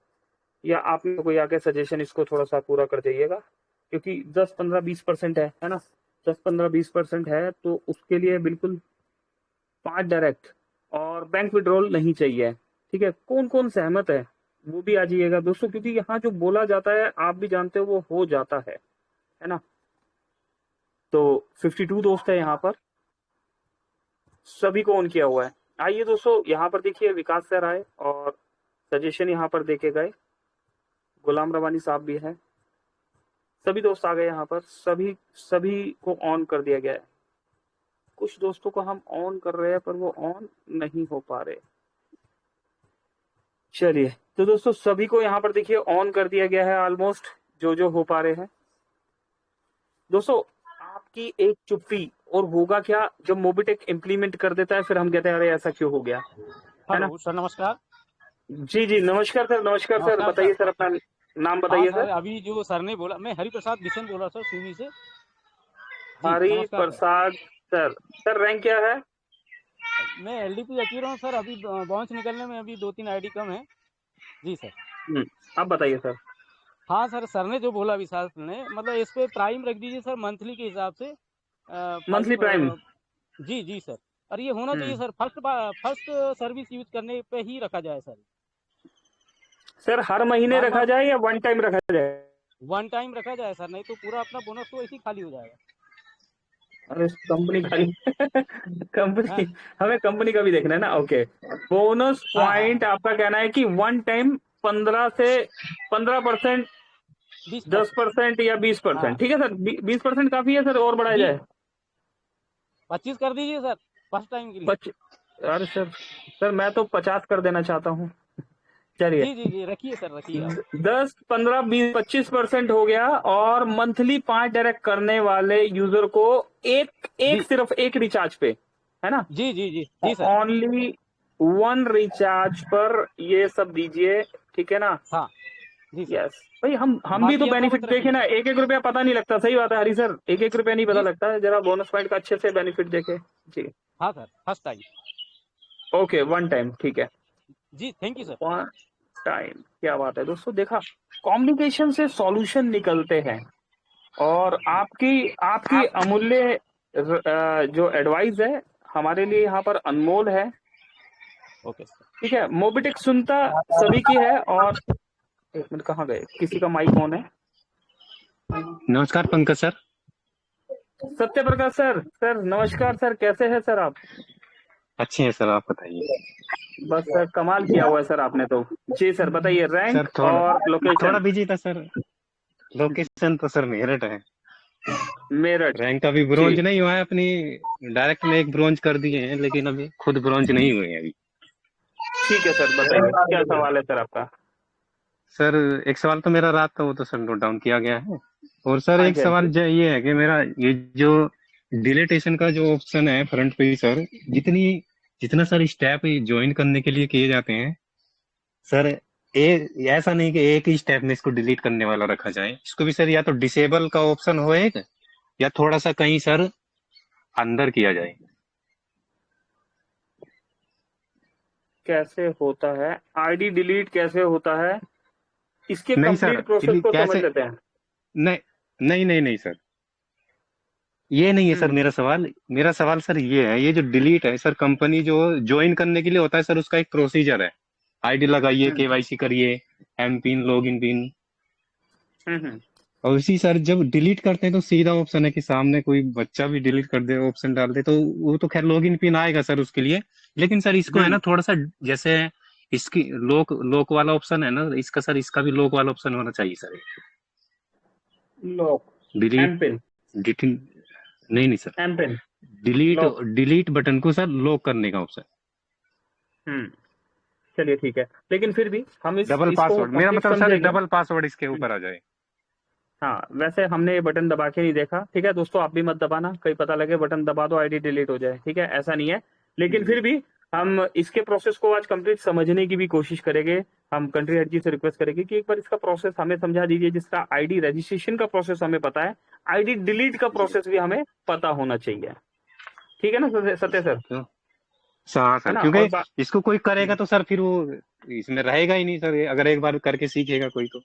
या आपने कोई आगे सजेशन इसको थोड़ा सा पूरा कर जाइएगा, क्योंकि 10-15-20% है ना। 10-15-20% है तो उसके लिए बिल्कुल 5 डायरेक्ट और बैंक विड्रॉल नहीं चाहिए। ठीक है, कौन कौन सहमत है वो भी आ जाइएगा दोस्तों, क्योंकि यहाँ जो बोला जाता है आप भी जानते हो वो हो जाता है ना। तो 52 दोस्त है यहाँ पर, सभी को ऑन किया हुआ है। आइए दोस्तों, यहाँ पर देखिए विकास सर आए और सजेशन यहाँ पर देके गए। गुलाम रवानी साहब भी है, सभी दोस्त आ गए यहाँ पर, सभी सभी को ऑन कर दिया गया है। कुछ दोस्तों को हम ऑन कर रहे हैं पर वो ऑन नहीं हो पा रहे। चलिए तो दोस्तों सभी को यहाँ पर देखिए ऑन कर दिया गया है ऑलमोस्ट, जो हो पा रहे हैं। दोस्तों आपकी एक चुप्पी और होगा क्या जब मोबिटेक इम्प्लीमेंट कर देता है, फिर हम कहते हैं अरे ऐसा क्यों हो गया, है ना। हेलो सर, नमस्कार। जी जी नमस्कार सर, नमस्कार सर। नमस्कार बताइए सर। सर, अपना नाम हाँ बताइए सर, सर। अभी जो सर ने बोला, मैं हरिप्रसाद बिशन बोल रहा सर, सीवी से। जी हरि नमस्कार सर। प्रसाद सर। सर रैंक क्या है? मैं एलडीपी अचीव रहा हूँ सर, अभी बाउंस निकलने में अभी 2-3 आईडी कम है। जी सर। आप बताइए सर। हाँ सर, सर ने जो बोला विशाल सर ने, मतलब इस पे प्राइम रख दीजिए सर मंथली के हिसाब से। Monthly prime. जी जी सर। और ये होना चाहिए सर, फर्स्ट सर्विस यूज करने पे ही रखा जाए सर। सर हर महीने बार रखा बार जाए या वन टाइम रखा जाए? वन टाइम रखा जाए सर, नहीं तो पूरा अपना बोनस तो ऐसे ही खाली हो जाएगा। अरे कंपनी खाली हाँ कंपनी, हमें कंपनी का भी देखना है ना। ओके, बोनस हाँ हाँ पॉइंट आपका कहना है कि वन टाइम 15 से 15%, 20%। 10% या 20%, हाँ ठीक है सर। 20% काफी है सर, और बढ़ाया जी, जाए? 25 कर दीजिए सर फर्स्ट टाइम के लिए। पच अरे सर, सर मैं तो 50 कर देना चाहता हूँ। चलिए, जी जी जी, रखिए सर, रखिए आप। 10-15-20-25% हो गया, और मंथली 5 डायरेक्ट करने वाले यूजर को एक जी सिर्फ एक रिचार्ज पे, है ना, जी जी जी जी सर। ओनली 1 रिचार्ज पर ये सब दीजिए, ठीक है ना। हाँ जी सर। यस भाई, हम भी तो बाकी बेनिफिट यथावत देखे रखिए ना। सर। 1-1 रुपया पता नहीं लगता, सही बात है हरी सर, 1-1 रुपया नहीं पता जी लगता है। जरा बोनस पॉइंट का अच्छे से बेनिफिट देखे जी। हाँ sir, first time. Okay, one time, ठीक है। जी thank you sir. One time, क्या बात है दोस्तों। देखा, कॉम्युनिकेशन से सॉल्यूशन निकलते हैं। और आपकी आपकी अमूल्य जो एडवाइस है हमारे लिए यहाँ पर अनमोल है। Okay sir. ठीक है, मोबिटेक सुनता सभी की है। और एक मिनट, कहाँ गए, किसी का माइक ऑन है। नमस्कार Pankaj sir. Satya Prakash sir. Sir नमस्कार सर, कैसे हैं सर आप? अच्छे हैं सर, आप बताइए। बस सर कमाल किया हुआ है सर आपने तो। जी सर बताइए, सर रैंक और थोड़ा लोकेशन। बिजी था सर। लोकेशन तो सर मेरठ है। मेरठ। रैंक अभी जी ब्रोंज नहीं हुआ है अपनी। डायरेक्ट में एक ब्रोंज कर दिए हैं, लेकिन अभी खुद ब्रोंज नहीं हुए हैं अभी। ठीक है सर, बताइए क्या सवाल है सर आपका। सर एक सवाल तो मेरा रात का, वो तो सर नोट डाउन किया गया है। और सर हाँ एक जी हाँ सवाल जी। ये है कि मेरा ये जो डिलीटेशन का जो ऑप्शन है फ्रंट पे ही सर, जितना सर स्टेप ज्वाइन करने के लिए किए जाते हैं सर, ऐसा नहीं कि एक ही स्टेप में इसको डिलीट करने वाला रखा जाए। इसको भी सर या तो डिसेबल का ऑप्शन हो एक, या थोड़ा सा कहीं सर अंदर किया जाए। कैसे होता है आईडी डिलीट, कैसे होता है, इसके नहीं सर, कंप्लीट प्रोसेस को समझ कैसे? लेते हैं। नहीं नहीं नहीं नहीं सर, ये नहीं है सर हम्म, मेरा सवाल। सर ये है, ये जो डिलीट है सर, कंपनी जो ज्वाइन करने के लिए होता है सर, उसका एक प्रोसीजर है। आईडी लगाइए, हम्म केवाईसी करिए, M PIN, log in PIN. Hmm. और उसी सर जब डिलीट करते हैं तो सीधा ऑप्शन है कि सामने कोई बच्चा भी डिलीट कर दे, ऑप्शन डाल दे, तो वो तो खैर लॉग इन पिन आएगा सर उसके लिए। लेकिन सर इसको है ना हम्म। थोड़ा सा, जैसे इसकी लॉक लॉक वाला ऑप्शन है ना इसका, सर इसका भी लॉक वाला ऑप्शन होना चाहिए sir. Lock, delete M PIN, डिट नहीं नहीं sir, M PIN, delete lock. Delete button को सर लॉक करने का ऑप्शन। हम्म। चलिए ठीक है, लेकिन फिर भी हम इस डबल इसको पासवर्ड, मेरा कंप्लीट मतलब सर समझेंगे। डबल पासवर्ड इसके ऊपर आ जाए। हाँ, वैसे हमने ये बटन दबा के नहीं देखा, ठीक है दोस्तों, आप भी मत दबाना, कहीं पता लगे बटन दबा दो आईडी डिलीट हो जाए, ठीक है, ऐसा नहीं है। लेकिन फिर भी हम इसके प्रोसेस को आज कंप्लीट समझने की भी कोशिश करेंगे। हम कंट्री हेड जी से रिक्वेस्ट करेंगे कि एक बार इसका प्रोसेस हमें समझा दीजिए, जिसका आईडी रजिस्ट्रेशन का प्रोसेस हमें पता है, आईडी डिलीट का प्रोसेस भी हमें पता होना चाहिए। ठीक है ना सत्य सर? क्यों? हाँ है सर, ना? क्योंकि और इसको कोई करेगा तो सर फिर वो इसमें रहेगा ही नहीं सर, अगर एक बार करके सीखेगा कोई तो।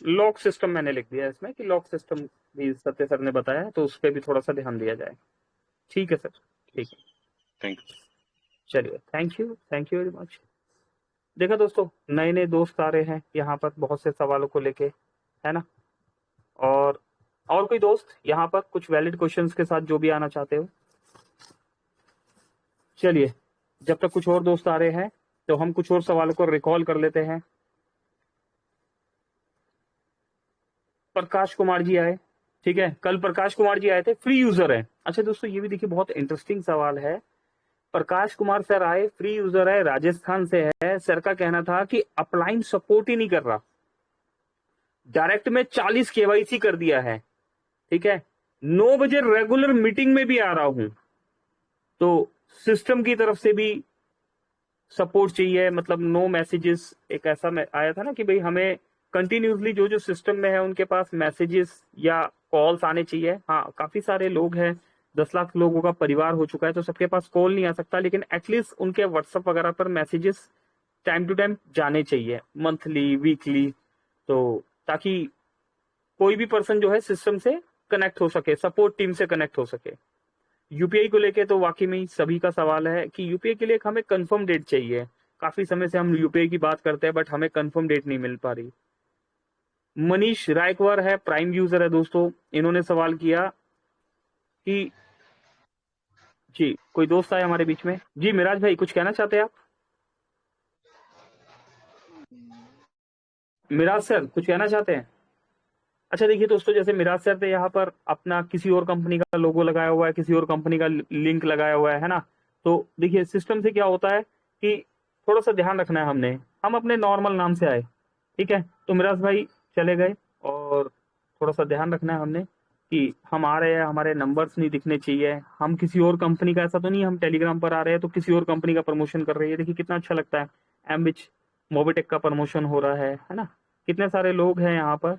लॉक सिस्टम मैंने लिख दिया इसमें कि लॉक सिस्टम भी सत्य सर ने बताया, तो उस पर भी थोड़ा सा ध्यान दिया जाए। ठीक है सर, ठीक है। Thank you. चलिए, थैंक यू वेरी मच। देखा दोस्तों, नए नए दोस्त आ रहे हैं यहाँ पर बहुत से सवालों को लेके, है ना? और कोई दोस्त यहाँ पर कुछ वैलिड क्वेश्चंस के साथ जो भी आना चाहते हो? चलिए, जब तक कुछ और दोस्त आ रहे हैं तो हम कुछ और सवालों को रिकॉल कर लेते हैं। प्रकाश कुमार जी आए, ठीक है, कल प्रकाश कुमार जी आए थे, फ्री यूजर है। अच्छा दोस्तों, ये भी देखिए बहुत इंटरेस्टिंग सवाल है। प्रकाश कुमार सर आए, फ्री यूजर है, राजस्थान से है। सर का कहना था कि अपलाइन सपोर्ट ही नहीं कर रहा, डायरेक्ट में 40 केवाईसी कर दिया है, ठीक है, 9 बजे रेगुलर मीटिंग में भी आ रहा हूं, तो सिस्टम की तरफ से भी सपोर्ट चाहिए, मतलब नो मैसेजेस। एक ऐसा आया था ना कि भाई हमें कंटिन्यूसली जो जो सिस्टम में है उनके पास मैसेजेस या कॉल्स आने चाहिए। हाँ, काफी सारे लोग हैं, 10 लाख लोगों का परिवार हो चुका है, तो सबके पास कॉल नहीं आ सकता, लेकिन एटलीस्ट उनके व्हाट्सएप वगैरह पर मैसेजेस टाइम टू टाइम जाने चाहिए, मंथली, वीकली, तो ताकि कोई भी पर्सन जो है सिस्टम से कनेक्ट हो सके, सपोर्ट टीम से कनेक्ट हो सके। यूपीआई को लेके तो वाकई में सभी का सवाल है कि यूपीआई के लिए हमें कंफर्म डेट चाहिए। काफी समय से हम यूपीआई की बात करते हैं, बट हमें कंफर्म डेट नहीं मिल पा रही। मनीष रायकवार है, प्राइम यूजर है दोस्तों, इन्होंने सवाल किया कि जी कोई दोस्त आए हमारे बीच में। जी मिराज भाई, कुछ कहना चाहते हैं आप? मिराज सर कुछ कहना चाहते हैं? अच्छा देखिए दोस्तों, जैसे मिराज सर थे यहाँ पर अपना किसी और कंपनी का लोगो लगाया हुआ है, किसी और कंपनी का लिंक लगाया हुआ है ना? तो देखिए सिस्टम से क्या होता है कि थोड़ा सा ध्यान रखना है हमने, हम अपने नॉर्मल नाम से आए, ठीक है, तो मिराज भाई चले गए, और थोड़ा सा ध्यान रखना है हमने कि हम आ रहे हैं, हमारे नंबर्स नहीं दिखने चाहिए, हम किसी और कंपनी का, ऐसा तो नहीं हम टेलीग्राम पर आ रहे हैं तो किसी और कंपनी का प्रमोशन कर रहे हैं। देखिए कितना अच्छा लगता है, एमविच मोबिटेक का प्रमोशन हो रहा है ना? कितने सारे लोग हैं यहाँ पर,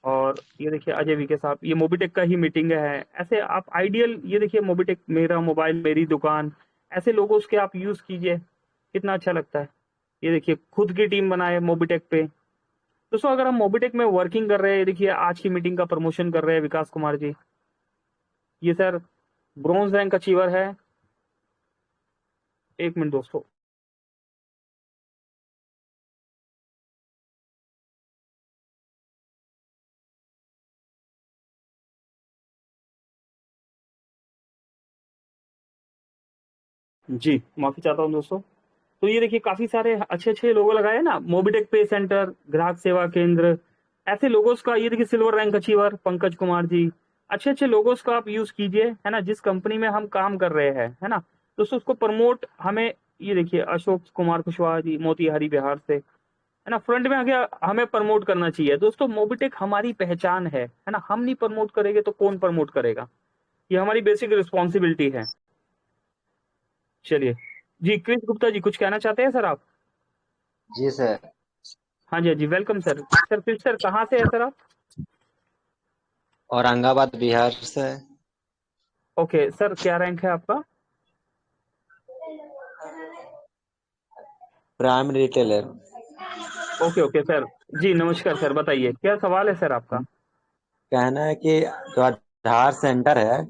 और ये देखिए अजय वीके साहब, ये मोबिटेक का ही मीटिंग है। ऐसे आप आइडियल, ये देखिए मोबिटेक मेरा मोबाइल मेरी दुकान, ऐसे लोगों के आप यूज कीजिए, कितना अच्छा लगता है। ये देखिए खुद की टीम बनाए मोबिटेक पे। दोस्तों अगर हम मोबिटेक में वर्किंग कर रहे हैं, देखिए आज की मीटिंग का प्रमोशन कर रहे हैं विकास कुमार जी, ये सर ब्रॉन्ज रैंक अचीवर है। एक मिनट दोस्तों, जी माफी चाहता हूँ दोस्तों। तो ये देखिए काफी सारे अच्छे अच्छे लोगो लगाए हैं ना, मोबिटेक पे सेंटर, ग्राहक सेवा केंद्र, ऐसे लोगोस का, ये देखिए silver rank achiever Pankaj Kumar ji, अच्छे अच्छे लोगोस का आप यूज कीजिए, है ना? जिस कंपनी में हम काम कर रहे हैं, है ना, दोस्तों उसको प्रमोट हमें, ये देखिए अशोक कुमार कुशवाहा जी मोतिहारी बिहार से, है ना, फ्रंट में आगे हमें प्रमोट करना चाहिए। दोस्तों मोबिटेक हमारी पहचान है ना? हम नहीं प्रमोट करेंगे तो कौन प्रमोट करेगा? ये हमारी बेसिक रिस्पॉन्सिबिलिटी है। चलिए जी, क्रिस गुप्ता जी कुछ कहना चाहते हैं सर आप? जी सर। हाँ जी, हाँ जी, वेलकम सर। सर फिर सर कहाँ से है सर आप? औरंगाबाद बिहार से। ओके सर, क्या रैंक है आपका? Prime retailer. Okay okay sir, जी नमस्कार सर, बताइए क्या सवाल है सर आपका? कहना है कि जो आधार सेंटर है,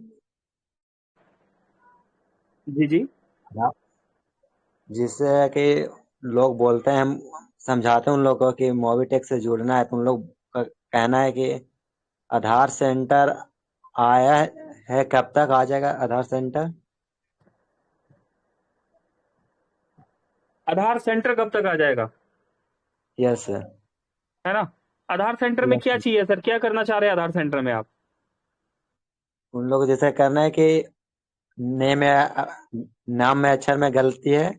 जी जी। जिससे है कि लोग बोलते हैं, हम समझाते हैं उन लोगों को कि मोबिटेक से जुड़ना है, तो उन लोग का कहना है कि आधार सेंटर आया है, कब तक आ जाएगा आधार सेंटर? आधार सेंटर कब तक आ जाएगा, यस सर। है ना? आधार सेंटर में क्या यस। चाहिए सर, क्या करना चाह रहे हैं आधार सेंटर में आप? उन लोग को जैसे करना है कि नेम में नाम में अक्षर में गलती है,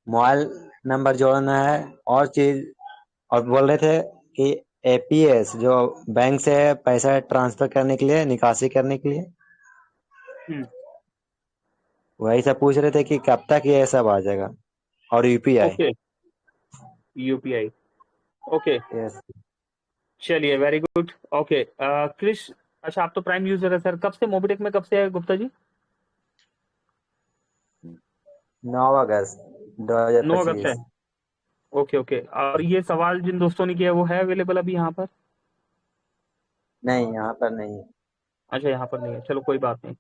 मोबाइल नंबर जोड़ना है, और चीज, और बोल रहे थे कि एपीएस जो बैंक से पैसा ट्रांसफर करने के लिए, निकासी करने के लिए, हम्म, वही सब पूछ रहे थे कि कब तक ये सब आ जाएगा, और UPI. Okay, UPI, okay, yes. चलिए वेरी गुड। ओके क्रिश, अच्छा आप तो प्राइम यूजर है सर, कब से मोबिटेक में, कब से है गुप्ता जी? 9 अगस्त दो हजार 9 अगस्त है, पच्चीस ओके ओके। और ये सवाल जिन दोस्तों ने किया वो है अवेलेबल अभी यहाँ पर? नहीं, यहाँ पर नहीं है। अच्छा यहाँ पर नहीं है, चलो कोई बात नहीं।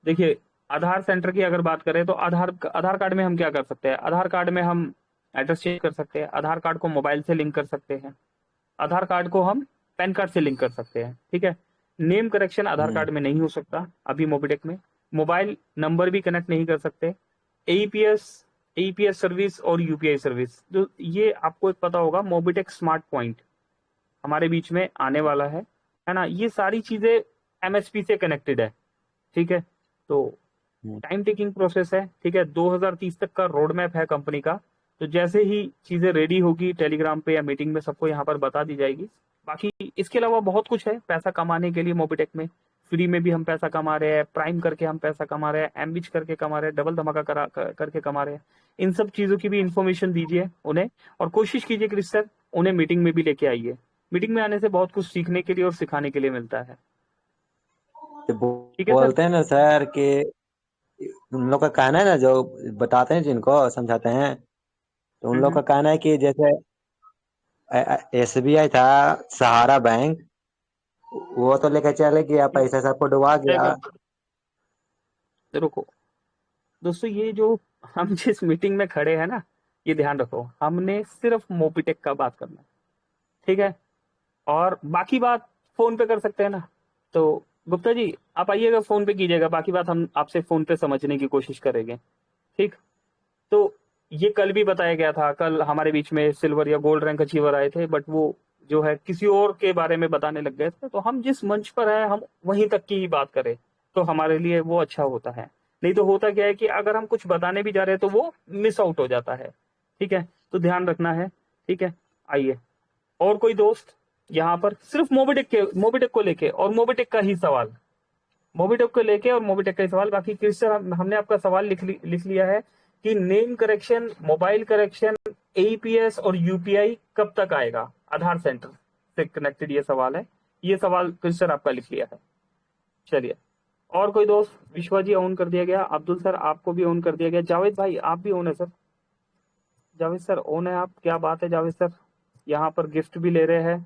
देखिए, आधार सेंटर की अगर बात करें तो आधार आधार कार्ड में हम क्या कर सकते हैं, आधार कार्ड में हम एड्रेस चेंज कर सकते हैं, आधार कार्ड को मोबाइल से लिंक कर सकते हैं, आधार कार्ड को हम पैन कार्ड से लिंक कर सकते हैं, ठीक है। नेम करेक्शन आधार कार्ड में नहीं हो सकता अभी मोबिटेक में। मोबाइल नंबर भी कनेक्ट नहीं कर सकते। एईपीएस, एईपीएस सर्विस और यूपीआई सर्विस, जो ये आपको एक पता होगा, मोबिटेक स्मार्ट पॉइंट हमारे बीच में आने वाला है ना? ये सारी चीजें एमएसपी से कनेक्टेड है, ठीक है। तो टाइम टेकिंग प्रोसेस है, ठीक है। 2030 तक का रोड मैप है कंपनी का। तो जैसे ही चीजें रेडी होगी टेलीग्राम पे या मीटिंग में सबको यहाँ पर बता दी जाएगी। बाकी इसके अलावा बहुत कुछ है पैसा कमाने के लिए मोबिटेक में। फ्री में भी हम पैसा कमा रहे हैं, प्राइम करके हम पैसा कमा रहे हैं, एमबिच करके कमा रहे हैं, डबल धमाका करके कमा रहे हैं। इन सब चीजों की भी इंफॉर्मेशन दीजिए उन्हें, और कोशिश कीजिए कि सर उन्हें मीटिंग में भी लेके आइए। मीटिंग में आने से बहुत कुछ सीखने के लिए और सिखाने के लिए मिलता है, तो ठीक है सर। बोलते हैं ना सर कि उन लोग का कहना है ना, जो बताते हैं जिनको समझाते हैं, तो उन लोग का कहना है कि जैसे एसबीआई था, सहारा बैंक, वो तो लेकर चले गया, पैसा सबको डुबा गया। रुको दोस्तों, ये जो हम जिस मीटिंग में खड़े हैं ना, ये ध्यान रखो, हमने सिर्फ मोबिटेक का बात करना है, ठीक है। और बाकी बात फोन पे कर सकते हैं ना। तो गुप्ता जी आप आइएगा, फोन पे कीजिएगा, बाकी बात हम आपसे फोन पे समझने की कोशिश करेंगे, ठीक। तो ये कल भी बताया गया था, कल हमारे बीच में सिल्वर या गोल्ड रैंक अचीवर आए थे, बट वो जो है किसी और के बारे में बताने लग गए थे। तो हम जिस मंच पर हैं हम वहीं तक की ही बात करें तो हमारे लिए वो अच्छा होता है। नहीं तो होता क्या है कि अगर हम कुछ बताने भी जा रहे हैं तो वो मिस आउट हो जाता है, ठीक है। तो ध्यान रखना है, ठीक है। आइए, और कोई दोस्त यहाँ पर सिर्फ मोबिटेक को लेके और मोबिटेक का ही सवाल, मोबिटेक को लेके और मोबिटेक का ही सवाल। बाकी क्रिस्टन हमने आपका सवाल लिख लिया है कि name correction, mobile correction, AEPS और यूपीआई कब तक आएगा आधार सेंटर से कनेक्टेड, ये सवाल है। ये सवाल क्रिस्टन आपका लिख लिया है। चलिए, और कोई दोस्त? विश्वा जी ऑन कर दिया गया, अब्दुल सर आपको भी ऑन कर दिया गया, जावेद भाई आप भी ऑन है सर, जावेद सर ऑन है आप, क्या बात है जावेद सर, यहाँ पर गिफ्ट भी ले रहे हैं,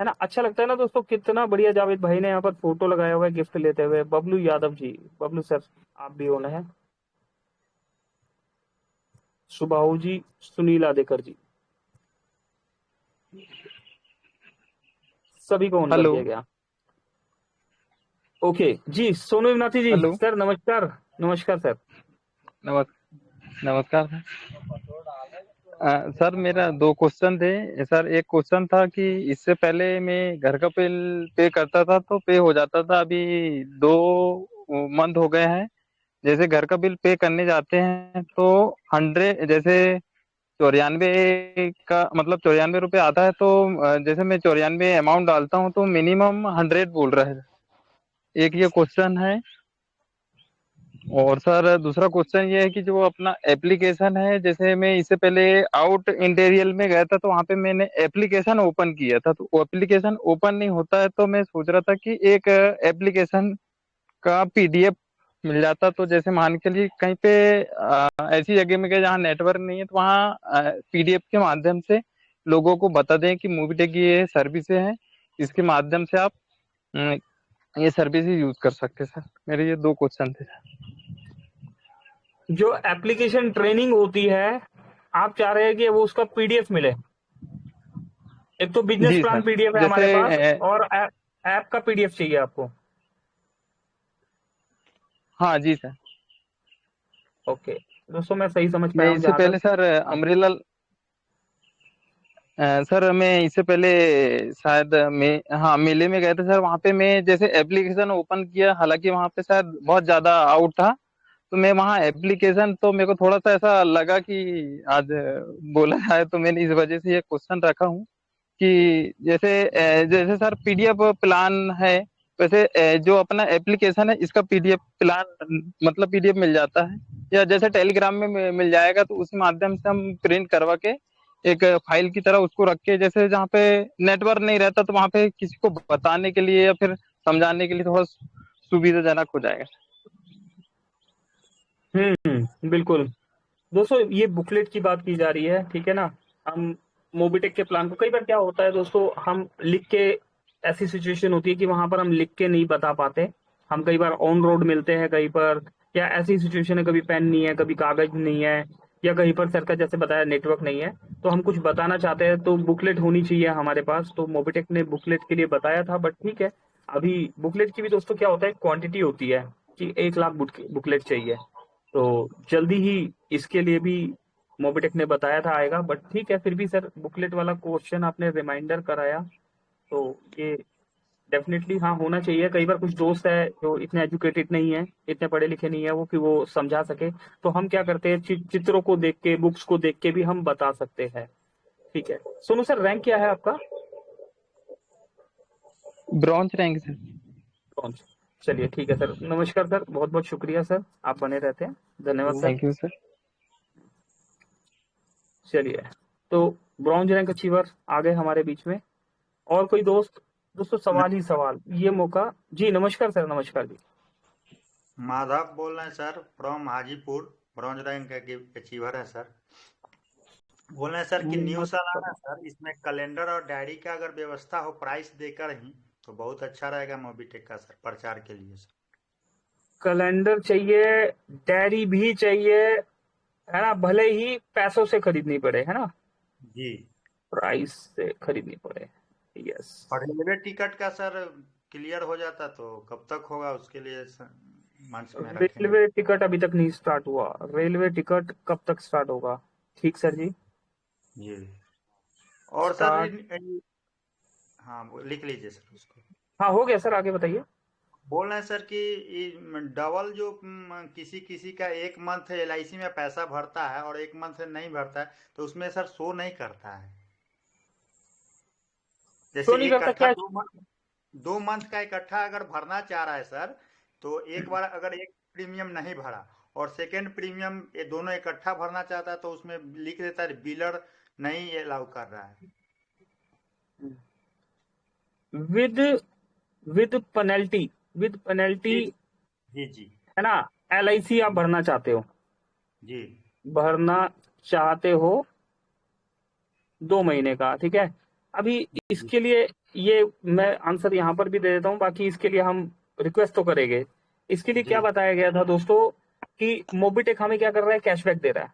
है ना? अच्छा लगता है ना दोस्तों, कितना बढ़िया जावेद भाई ने यहाँ पर फोटो लगाया हुआ है गिफ्ट लेते हुए। बबलू यादव जी, बबलू सर आप भी ऑन है, सुबाहू जी, सुनील आदेकर जी, सभी को ऑन कर हेलो। दिया गया। ओके जी, सोनू इमनाथी जी हेलो। सर नमस्कार। नमस्कार सर। नमस्कार सर। सर मेरा दो क्वेश्चन थे सर। एक क्वेश्चन था कि इससे पहले मैं घर का बिल पे करता था तो पे हो जाता था, अभी 2 मंथ हो गए हैं। जैसे घर का बिल पे करने जाते हैं तो 100, जैसे 94 का मतलब 94 रुपये आता है, तो जैसे मैं 94 अमाउंट डालता हूँ तो मिनिमम 100 बोल रहा है। एक ये क्वेश्चन है। और सर दूसरा क्वेश्चन ये है कि जो अपना एप्लीकेशन है, जैसे मैं इससे पहले आउट इंटीरियल में गया था तो वहाँ पे मैंने एप्लीकेशन ओपन किया था, तो वो एप्लीकेशन ओपन नहीं होता है। तो मैं सोच रहा था कि एक एप्लीकेशन का पीडीएफ मिल जाता, तो जैसे मान के लिए कहीं पे ऐसी जगह में गए जहाँ नेटवर्क नहीं है, तो वहाँ पीडीएफ के माध्यम से लोगों को बता दें कि मूवीटेक ये सर्विसेज हैं, इसके माध्यम से आप ये सर्विस यूज कर सकते हैं। सर मेरे ये दो क्वेश्चन थे सर। जो एप्लीकेशन ट्रेनिंग होती है, आप चाह रहे हैं कि वो उसका पीडीएफ मिले। एक तो बिजनेस जी प्लान सर, पीडीएफ है जैसे हमारे पास, और ऐप का पीडीएफ चाहिए आपको। हाँ जी सर। ओके दोस्तों, मैं सही समझ मैं पाया हूँ इससे जहां तक। पहले सर अमरेला सर मैं इससे पहले शायद मैं हाँ मेले में गए थे सर। वहाँ पे मैं जैसे एप्लीकेशन ओपन किया, हालांकि वहाँ पे शायद बहुत ज्यादा आउट था, तो मैं वहाँ एप्लीकेशन तो मेरे को थोड़ा सा ऐसा लगा कि आज बोला जाए तो मैंने इस वजह से ये क्वेश्चन रखा हूँ कि जैसे सर पीडीएफ प्लान है, वैसे जो अपना एप्लीकेशन है इसका पीडीएफ प्लान मतलब पीडीएफ मिल जाता है, या जैसे टेलीग्राम में मिल जाएगा तो उस माध्यम से हम प्रिंट करवा के एक फाइल की तरह उसको रख के, जैसे जहाँ पे नेटवर्क नहीं रहता तो वहाँ पे किसी को बताने के लिए या फिर समझाने के लिए थोड़ा सुविधाजनक हो जाएगा। बिल्कुल दोस्तों, ये बुकलेट की बात की जा रही है, ठीक है ना। हम मोबिटेक के प्लान को, कई बार क्या होता है दोस्तों, हम लिख के, ऐसी सिचुएशन होती है कि वहां पर हम लिख के नहीं बता पाते। हम कई बार ऑन रोड मिलते हैं कहीं पर, या ऐसी सिचुएशन है कभी पेन नहीं है, कभी कागज नहीं है, या कहीं पर सर का जैसे बताया नेटवर्क नहीं है, तो हम कुछ बताना चाहते हैं तो बुकलेट होनी चाहिए हमारे पास। तो मोबिटेक ने बुकलेट के लिए बताया था, बट ठीक है। अभी बुकलेट की भी दोस्तों क्या होता है, क्वांटिटी होती है कि 1 लाख बुकलेट चाहिए। तो जल्दी ही इसके लिए भी मोबिटेक ने बताया था आएगा, बट ठीक है। फिर भी सर बुकलेट वाला क्वेश्चन आपने रिमाइंडर कराया, तो ये डेफिनेटली हाँ होना चाहिए। कई बार कुछ दोस्त है जो इतने एजुकेटेड नहीं है, इतने पढ़े लिखे नहीं है वो, कि वो समझा सके, तो हम क्या करते हैं, चित्रों को देख के, बुक्स को देख के भी हम बता सकते हैं। ठीक है सोनू सर, रैंक क्या है आपका? Bronze rank sir. कौन? चलिए ठीक है सर, नमस्कार सर, बहुत बहुत शुक्रिया सर, आप बने रहते हैं, धन्यवाद सर। Thank you sir. चलिए, तो ब्रॉन्ज रैंक अचीवर आ गए हमारे बीच में। और कोई दोस्त? दोस्तों सवाल ही सवाल, ये मौका। जी नमस्कार सर, नमस्कार जी। माधव बोल रहे हैं sir, from Hajipur, bronze rank के अचीवर है सर। बोल रहे हैं सर कि न्यू साल आ रहा है सर, इसमें कैलेंडर और डायरी का अगर व्यवस्था हो प्राइस देकर ही तो बहुत अच्छा रहेगा मोबिटेक का सर, प्रचार के लिए सर। कैलेंडर चाहिए, डायरी भी चाहिए, है ना, भले ही पैसों से खरीदनी पड़े, है ना, जी। प्राइस से खरीदनी पड़े। यस। और रेलवे टिकट का सर क्लियर हो जाता तो कब तक होगा, उसके लिए मंच में रखेंगे। रेलवे टिकट अभी तक नहीं स्टार्ट हुआ, रेलवे टिकट कब तक स्टार्ट होगा? ठीक सर जी। जी। और स्टार्ट, सर हाँ लिख लीजिए सर उसको। हाँ हो गया सर, आगे बताइए। बोल रहे हैं सर कि डबल जो किसी किसी का एक मंथ एलआईसी में पैसा भरता है और एक मंथ नहीं भरता है, तो उसमें सर शो नहीं करता है। जैसे तो नहीं करता इकट्ठा क्या? 2 मंथ का इकट्ठा अगर भरना चाह रहा है सर, तो एक बार अगर एक प्रीमियम नहीं भरा और सेकेंड प्रीमियम ये दोनों इकट्ठा भरना चाहता है, तो उसमें लिख देता है बिलर नहीं अलाउ कर रहा है। With with penalty, with penalty, जी जी है ना। एलआईसी आप भरना चाहते हो, जी भरना चाहते हो 2 महीने का, ठीक है। अभी इसके लिए ये मैं आंसर यहाँ पर भी दे देता हूँ, बाकी इसके लिए हम रिक्वेस्ट तो करेंगे। इसके लिए क्या जी बताया गया था दोस्तों, कि मोबिटेक हमें क्या कर रहा है, कैशबैक दे रहा है।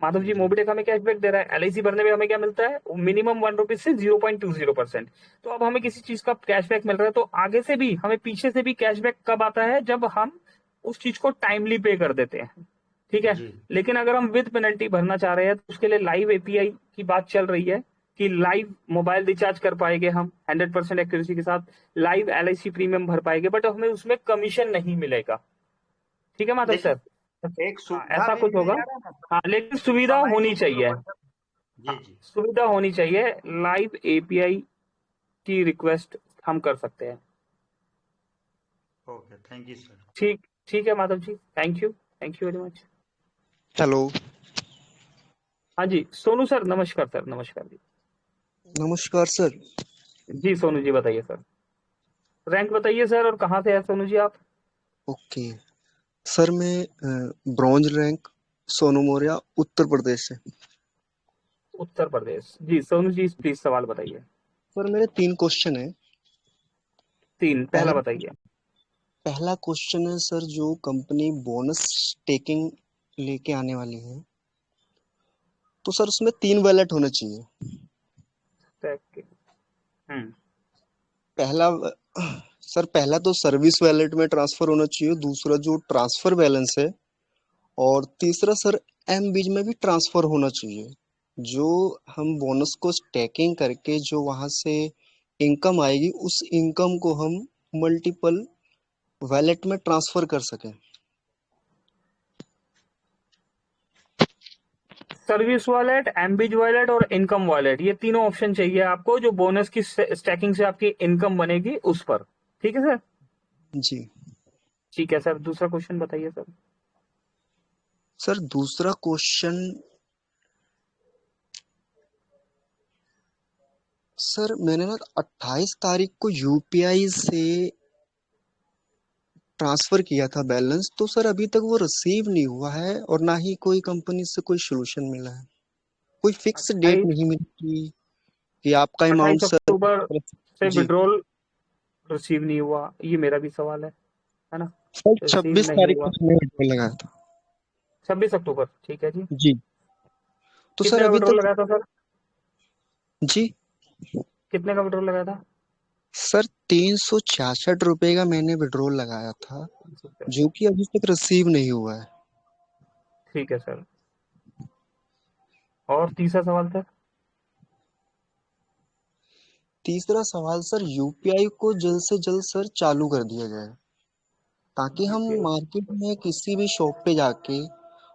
माधव जी, जी मोबिटेक हमें कैशबैक दे रहा है, एलआईसी भरने में हमें क्या मिलता है, मिनिमम 1 रुपीज से 0.20%। तो अब हमें किसी चीज का कैशबैक मिल रहा है, तो आगे से भी हमें पीछे से भी कैशबैक कब आता है, जब हम उस चीज को टाइमली पे कर देते हैं, ठीक है। जी लेकिन अगर हम विद पेनल्टी भरना चाह रहे हैं, तो उसके लिए लाइव एपीआई की बात चल रही है, कि लाइव मोबाइल रिचार्ज कर पाएंगे हम 100% एक्यूरेसी के साथ, लाइव एलआईसी प्रीमियम भर पाएंगे, बट हमें उसमें कमीशन नहीं मिलेगा। ठीक है माधव लेकिन सर, एक हाँ सुविधा ऐसा भी कुछ मिल होगा। जा रहा है ना सर, हाँ लेकिन सुविधा समय होनी की चाहिए, बचत। जी हाँ जी सुविधा होनी चाहिए। लाइव एपीआई की रिक्वेस्ट हम कर सकते हैं। Okay, thank you sir. ठीक, ठीक है Madhav ji, thank you very much. Hello. हाँ जी सोनू सर, नमस्कार सर, नमस्कार जी। नमस्कार सर। जी सोनू जी बताइए सर, रैंक बताइए सर, और कहाँ से है सोनू जी आप? ओके सर, मैं ब्रॉन्ज रैंक सोनू मौर्य उत्तर प्रदेश से। उत्तर प्रदेश। जी सोनू जी प्लीज सवाल बताइए। सर मेरे 3 क्वेश्चन है। 3, पहला पहला बताइए। पहला क्वेश्चन है सर, जो कंपनी बोनस टेकिंग लेके आने वाली है, तो सर उसमें 3 वैलेट होने चाहिए। पहला पहला तो सर्विस वैलेट में ट्रांसफर होना चाहिए, दूसरा जो ट्रांसफर बैलेंस है, और तीसरा सर एम बीज में भी ट्रांसफर होना चाहिए। जो हम बोनस को स्टैकिंग करके जो वहां से इनकम आएगी, उस इनकम को हम मल्टीपल वैलेट में ट्रांसफर कर सकें। सर्विस वॉलेट, एमबीज वॉलेट और इनकम वॉलेट, ये तीनों ऑप्शन चाहिए आपको जो बोनस की स्टैकिंग से आपकी इनकम बनेगी उस पर। ठीक है सर? जी ठीक है सर, दूसरा क्वेश्चन बताइए सर। सर दूसरा क्वेश्चन सर, मैंने ना 28 तारीख को यूपीआई से ट्रांसफर किया था बैलेंस, तो सर अभी तक वो रिसीव नहीं हुआ है और ना ही कोई कंपनी से कोई सोल्यूशन मिला है। कोई फिक्स डेट नहीं मिली कि आपका अमाउंट 28 सर। अक्टूबर से जी विड्रॉल रिसीव नहीं हुआ, ये मेरा भी सवाल है ना? सर, रिसीव 26 नहीं तारीख हुआ, को हमने विड्रॉल लगाया था। 26 अक्टूबर, ठीक है जी। जी तो कितने सर का अभी विड्रॉल तक। लगाया था सर? जी कितने का विड्रॉल लगाया था? सर 366 रुपए का मैंने विड्रॉल लगाया था, जो कि अभी तक रिसीव नहीं हुआ है। ठीक है सर। और तीसरा सवाल सर? तीसरा सवाल सर, यूपीआई को जल्द से जल्द सर चालू कर दिया जाए, ताकि हम मार्केट में किसी भी शॉप पे जाके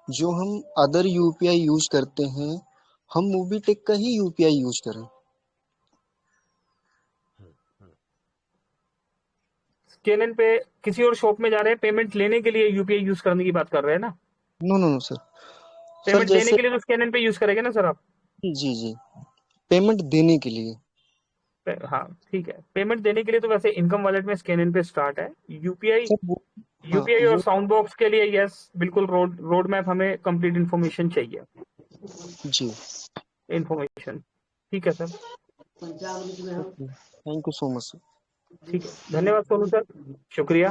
जो हम अदर यूपीआई यूज करते हैं, हम मोबीटेक का ही यूपीआई यूज करें। स्कैनन पे किसी और शॉप में जा रहे हैं पेमेंट लेने के लिए, यूपीआई यूज करने की बात कर रहे हैं ना? No no no sir. Payment देने जैसे के लिए तो स्कैनन पे यूज करेंगे ना सर आप? जी जी, पेमेंट देने के लिए। हाँ ठीक है, पेमेंट देने के लिए तो वैसे इनकम वॉलेट में स्कैनन पे स्टार्ट है। यूपीआई सर वो हाँ यूपीआई और वो साउंड बॉक्स के लिए यस बिल्कुल रोड मैप हमें कंप्लीट इन्फॉर्मेशन चाहिए। जी इन्फॉर्मेशन, ठीक है sir. Thank you so much sir. ठीक है, धन्यवाद सोनू सर, शुक्रिया।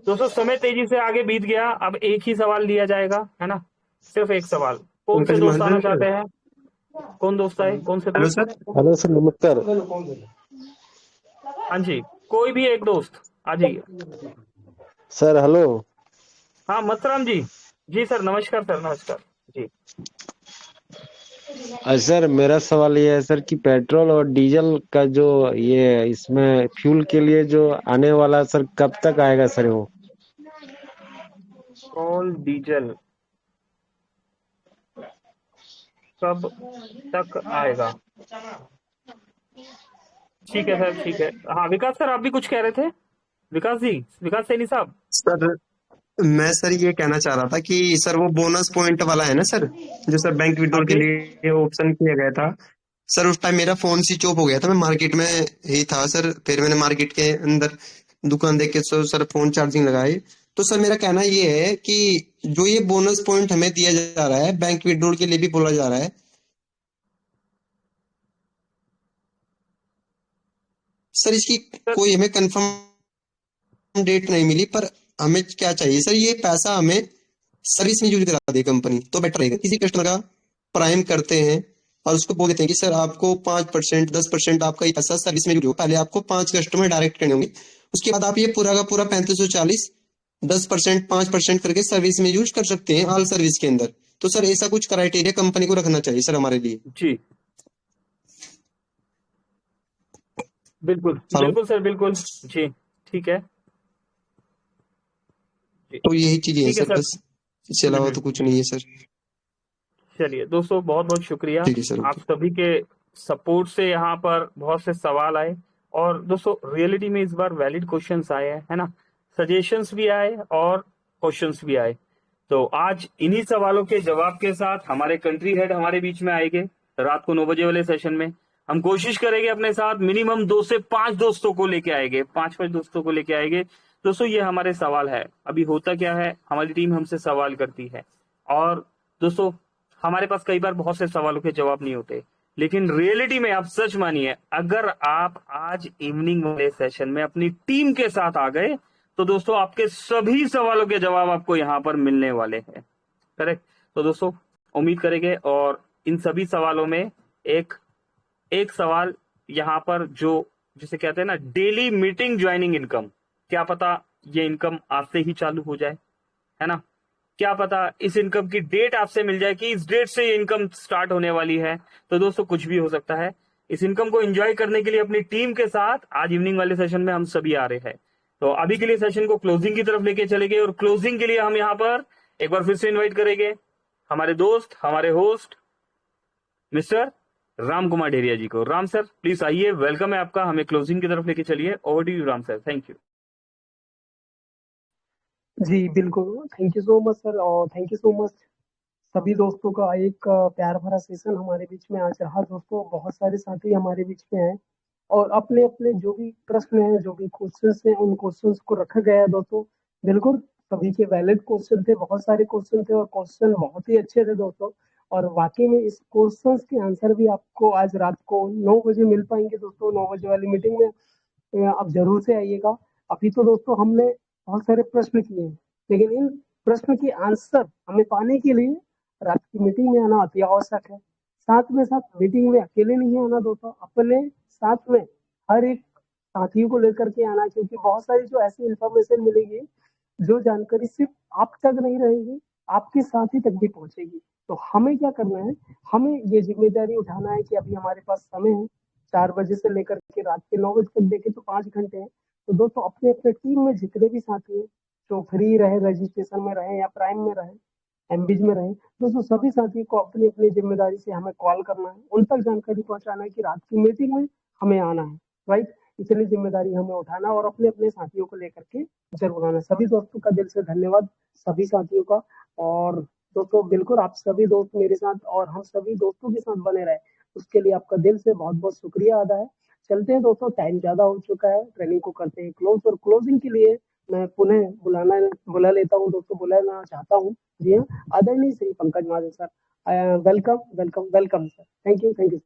दोस्तों समय तेजी से आगे बीत गया, अब एक ही सवाल लिया जाएगा, है ना? सिर्फ एक सवाल। कौन से पंकज दोस्त आना महाजन सर। चाहते हैं? कौन दोस्त आए? कौन से हेलो दोस्त? सर। हेलो सर, नमस्कार। हाँ जी, कोई भी एक दोस्त आ जाइए। Sir hello. हाँ मथुराम जी, जी सर, नमस्कार सर, नमस्कार जी। सर मेरा सवाल ये है सर कि पेट्रोल और डीजल का जो ये इसमें फ्यूल के लिए जो आने वाला सर कब तक आएगा सर वो? पेट्रोल डीजल कब तक आएगा? ठीक है सर, ठीक है। हाँ विकास सर, आप भी कुछ कह रहे थे? विकास जी, विकास सैनी साहब। सर मैं सर ये कहना चाह रहा था कि सर वो बोनस पॉइंट वाला है ना सर, जो सर बैंक हाँ विड्रॉल के जी, लिए ऑप्शन किया गया था। सर उस टाइम मेरा फोन स्विच ऑफ हो गया था, मैं मार्केट में ही था सर। फिर मैंने मार्केट के अंदर दुकान देख के सर फोन चार्जिंग लगाई। तो सर मेरा कहना ये है कि जो ये बोनस पॉइंट हमें दिया जा रहा है, बैंक विड्रॉल के लिए भी बोला जा रहा है सर, इसकी सर कोई हमें कंफर्म डेट नहीं मिली। पर हमें क्या चाहिए सर, ये पैसा हमें सर्विस में यूज करा दे कंपनी तो बेटर रहेगा। किसी कस्टमर का प्राइम करते हैं और उसको बोल देते हैं कि सर आपको 5% 10% आपका ये पैसा सर्विस में यूज हो। पहले आपको 5 कस्टमर डायरेक्ट करने होंगे, उसके बाद आप ये पूरा का पूरा 3540 10% 5% करके सर्विस में यूज कर सकते हैं ऑल सर्विस के अंदर। तो सर ऐसा कुछ क्राइटेरिया कंपनी को रखना चाहिए सर हमारे लिए। जी, बिल्कुल हेलो। बिल्कुल सर, बिल्कुल जी, ठीक है जी, तो यही चीजें हैं ठीक है सर, सर। बस इससे अलावा तो कुछ नहीं है सर। चलिए दोस्तों, बहुत बहुत शुक्रिया ठीक है सर, आप ओके। सभी के सपोर्ट से। यहाँ पर बहुत से सवाल आए और दोस्तों रियलिटी में इस बार वैलिड क्वेश्चंस आए हैं, है ना? सजेशंस भी आए और क्वेश्चंस भी आए। तो आज इन्हीं सवालों के जवाब के साथ हमारे कंट्री हेड हमारे बीच में आएंगे रात को 9 बजे वाले सेशन में। हम कोशिश करेंगे अपने साथ मिनिमम 2 से 5 दोस्तों को लेके आएंगे, 5 दोस्तों को लेके आएंगे। दोस्तों ये हमारे सवाल है। अभी होता क्या है, हमारी टीम हमसे सवाल करती है और दोस्तों हमारे पास कई बार बहुत से सवालों के जवाब नहीं होते, लेकिन रियलिटी में आप सच मानिए, अगर आप आज इवनिंग वाले सेशन में अपनी टीम के साथ आ गए तो दोस्तों आपके सभी सवालों के जवाब आपको यहाँ पर मिलने वाले हैं। करेक्ट। तो दोस्तों उम्मीद करेंगे, और इन सभी सवालों में एक सवाल यहाँ पर जो जिसे कहते हैं ना डेली मीटिंग ज्वाइनिंग इनकम, क्या पता ये इनकम आज से ही चालू हो जाए, है ना। क्या पता इस इनकम की डेट आपसे मिल जाए कि इस डेट से ये इनकम स्टार्ट होने वाली है। तो दोस्तों कुछ भी हो सकता है। इस इनकम को एंजॉय करने के लिए अपनी टीम के साथ आज इवनिंग वाले सेशन में हम सभी आ रहे हैं। तो अभी के लिए सेशन को क्लोजिंग की तरफ लेके चलेंगे, और क्लोजिंग के लिए हम यहाँ पर एक बार फिर से इन्वाइट करेंगे हमारे दोस्त, हमारे होस्ट मिस्टर राम कुमार ढेरिया जी को। राम सर प्लीज आइए, वेलकम है आपका, हमें क्लोजिंग की तरफ लेके चलिए। Over to you Ram sir, thank you. जी बिल्कुल, thank you so much sir, और थैंक यू सो मच सभी दोस्तों का। एक प्यार भरा सेशन हमारे बीच में आज रहा दोस्तों। बहुत सारे साथी हमारे बीच में हैं और अपने अपने जो भी प्रश्न हैं, जो भी क्वेश्चंस हैं, उन क्वेश्चंस को रखा गया है दोस्तों। बिल्कुल सभी के वैलिड क्वेश्चन थे, बहुत सारे क्वेश्चन थे और क्वेश्चन बहुत ही अच्छे थे दोस्तों। और वाकई में इस क्वेश्चंस के आंसर भी आपको आज रात को 9 बजे मिल पाएंगे दोस्तों। 9 बजे वाली मीटिंग में आप जरूर से आइएगा। अभी तो दोस्तों हमने बहुत सारे प्रश्न किए हैं, लेकिन इन प्रश्न के आंसर हमें पाने के लिए रात की मीटिंग में आना अति आवश्यक है। साथ में साथ मीटिंग में अकेले नहीं आना दोस्तों, अपने साथ में हर एक साथियों को लेकर के आना, क्योंकि बहुत सारी जो ऐसी इंफॉर्मेशन मिलेगी, जो जानकारी सिर्फ आप तक नहीं रहेगी, आपके साथी तक भी पहुंचेगी। तो हमें क्या करना है, हमें ये जिम्मेदारी उठाना है कि अभी हमारे पास समय है 4 बजे से लेकर के रात के 9 बजे तक, देखें तो 5 घंटे हैं। तो दोस्तों अपने अपने टीम में जितने भी साथी हैं जो फ्री रहे, रजिस्ट्रेशन में रहे या प्राइम में रहे, एमबीज में रहे दोस्तों, सभी साथियों को अपनी अपनी जिम्मेदारी से हमें कॉल करना है, उन तक जानकारी पहुंचाना है कि रात की मीटिंग में हमें आना है, राइट। इसलिए जिम्मेदारी हमें उठाना और अपने अपने साथियों को लेकर के जरूर आना। सभी दोस्तों का दिल से धन्यवाद, सभी साथियों का। और दोस्तों बिल्कुल आप सभी दोस्त मेरे साथ और हम सभी दोस्तों के साथ बने रहे, उसके लिए आपका दिल से बहुत बहुत शुक्रिया अदा है। चलते हैं दोस्तों, टाइम ज्यादा हो चुका है, ट्रेनिंग को करते हैं क्लोज। और क्लोजिंग के लिए मैं पुनः बुला लेता हूँ दोस्तों, बुलाना चाहता हूँ। जी हाँ, आदरणीय Shri Pankaj Mahajan sir, welcome welcome welcome sir. Thank you thank you.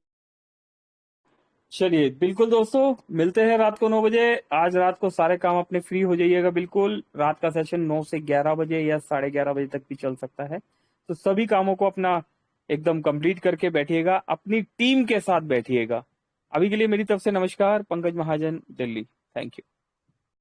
चलिए बिल्कुल दोस्तों, मिलते हैं रात को 9 बजे। आज रात को सारे काम अपने फ्री हो जाइएगा बिल्कुल। रात का सेशन 9 से 11 बजे या 11:30 बजे तक भी चल सकता है। तो सभी कामों को अपना एकदम कंप्लीट करके बैठिएगा, अपनी टीम के साथ बैठिएगा। अभी के लिए मेरी तरफ से नमस्कार, पंकज महाजन, दिल्ली। Thank you.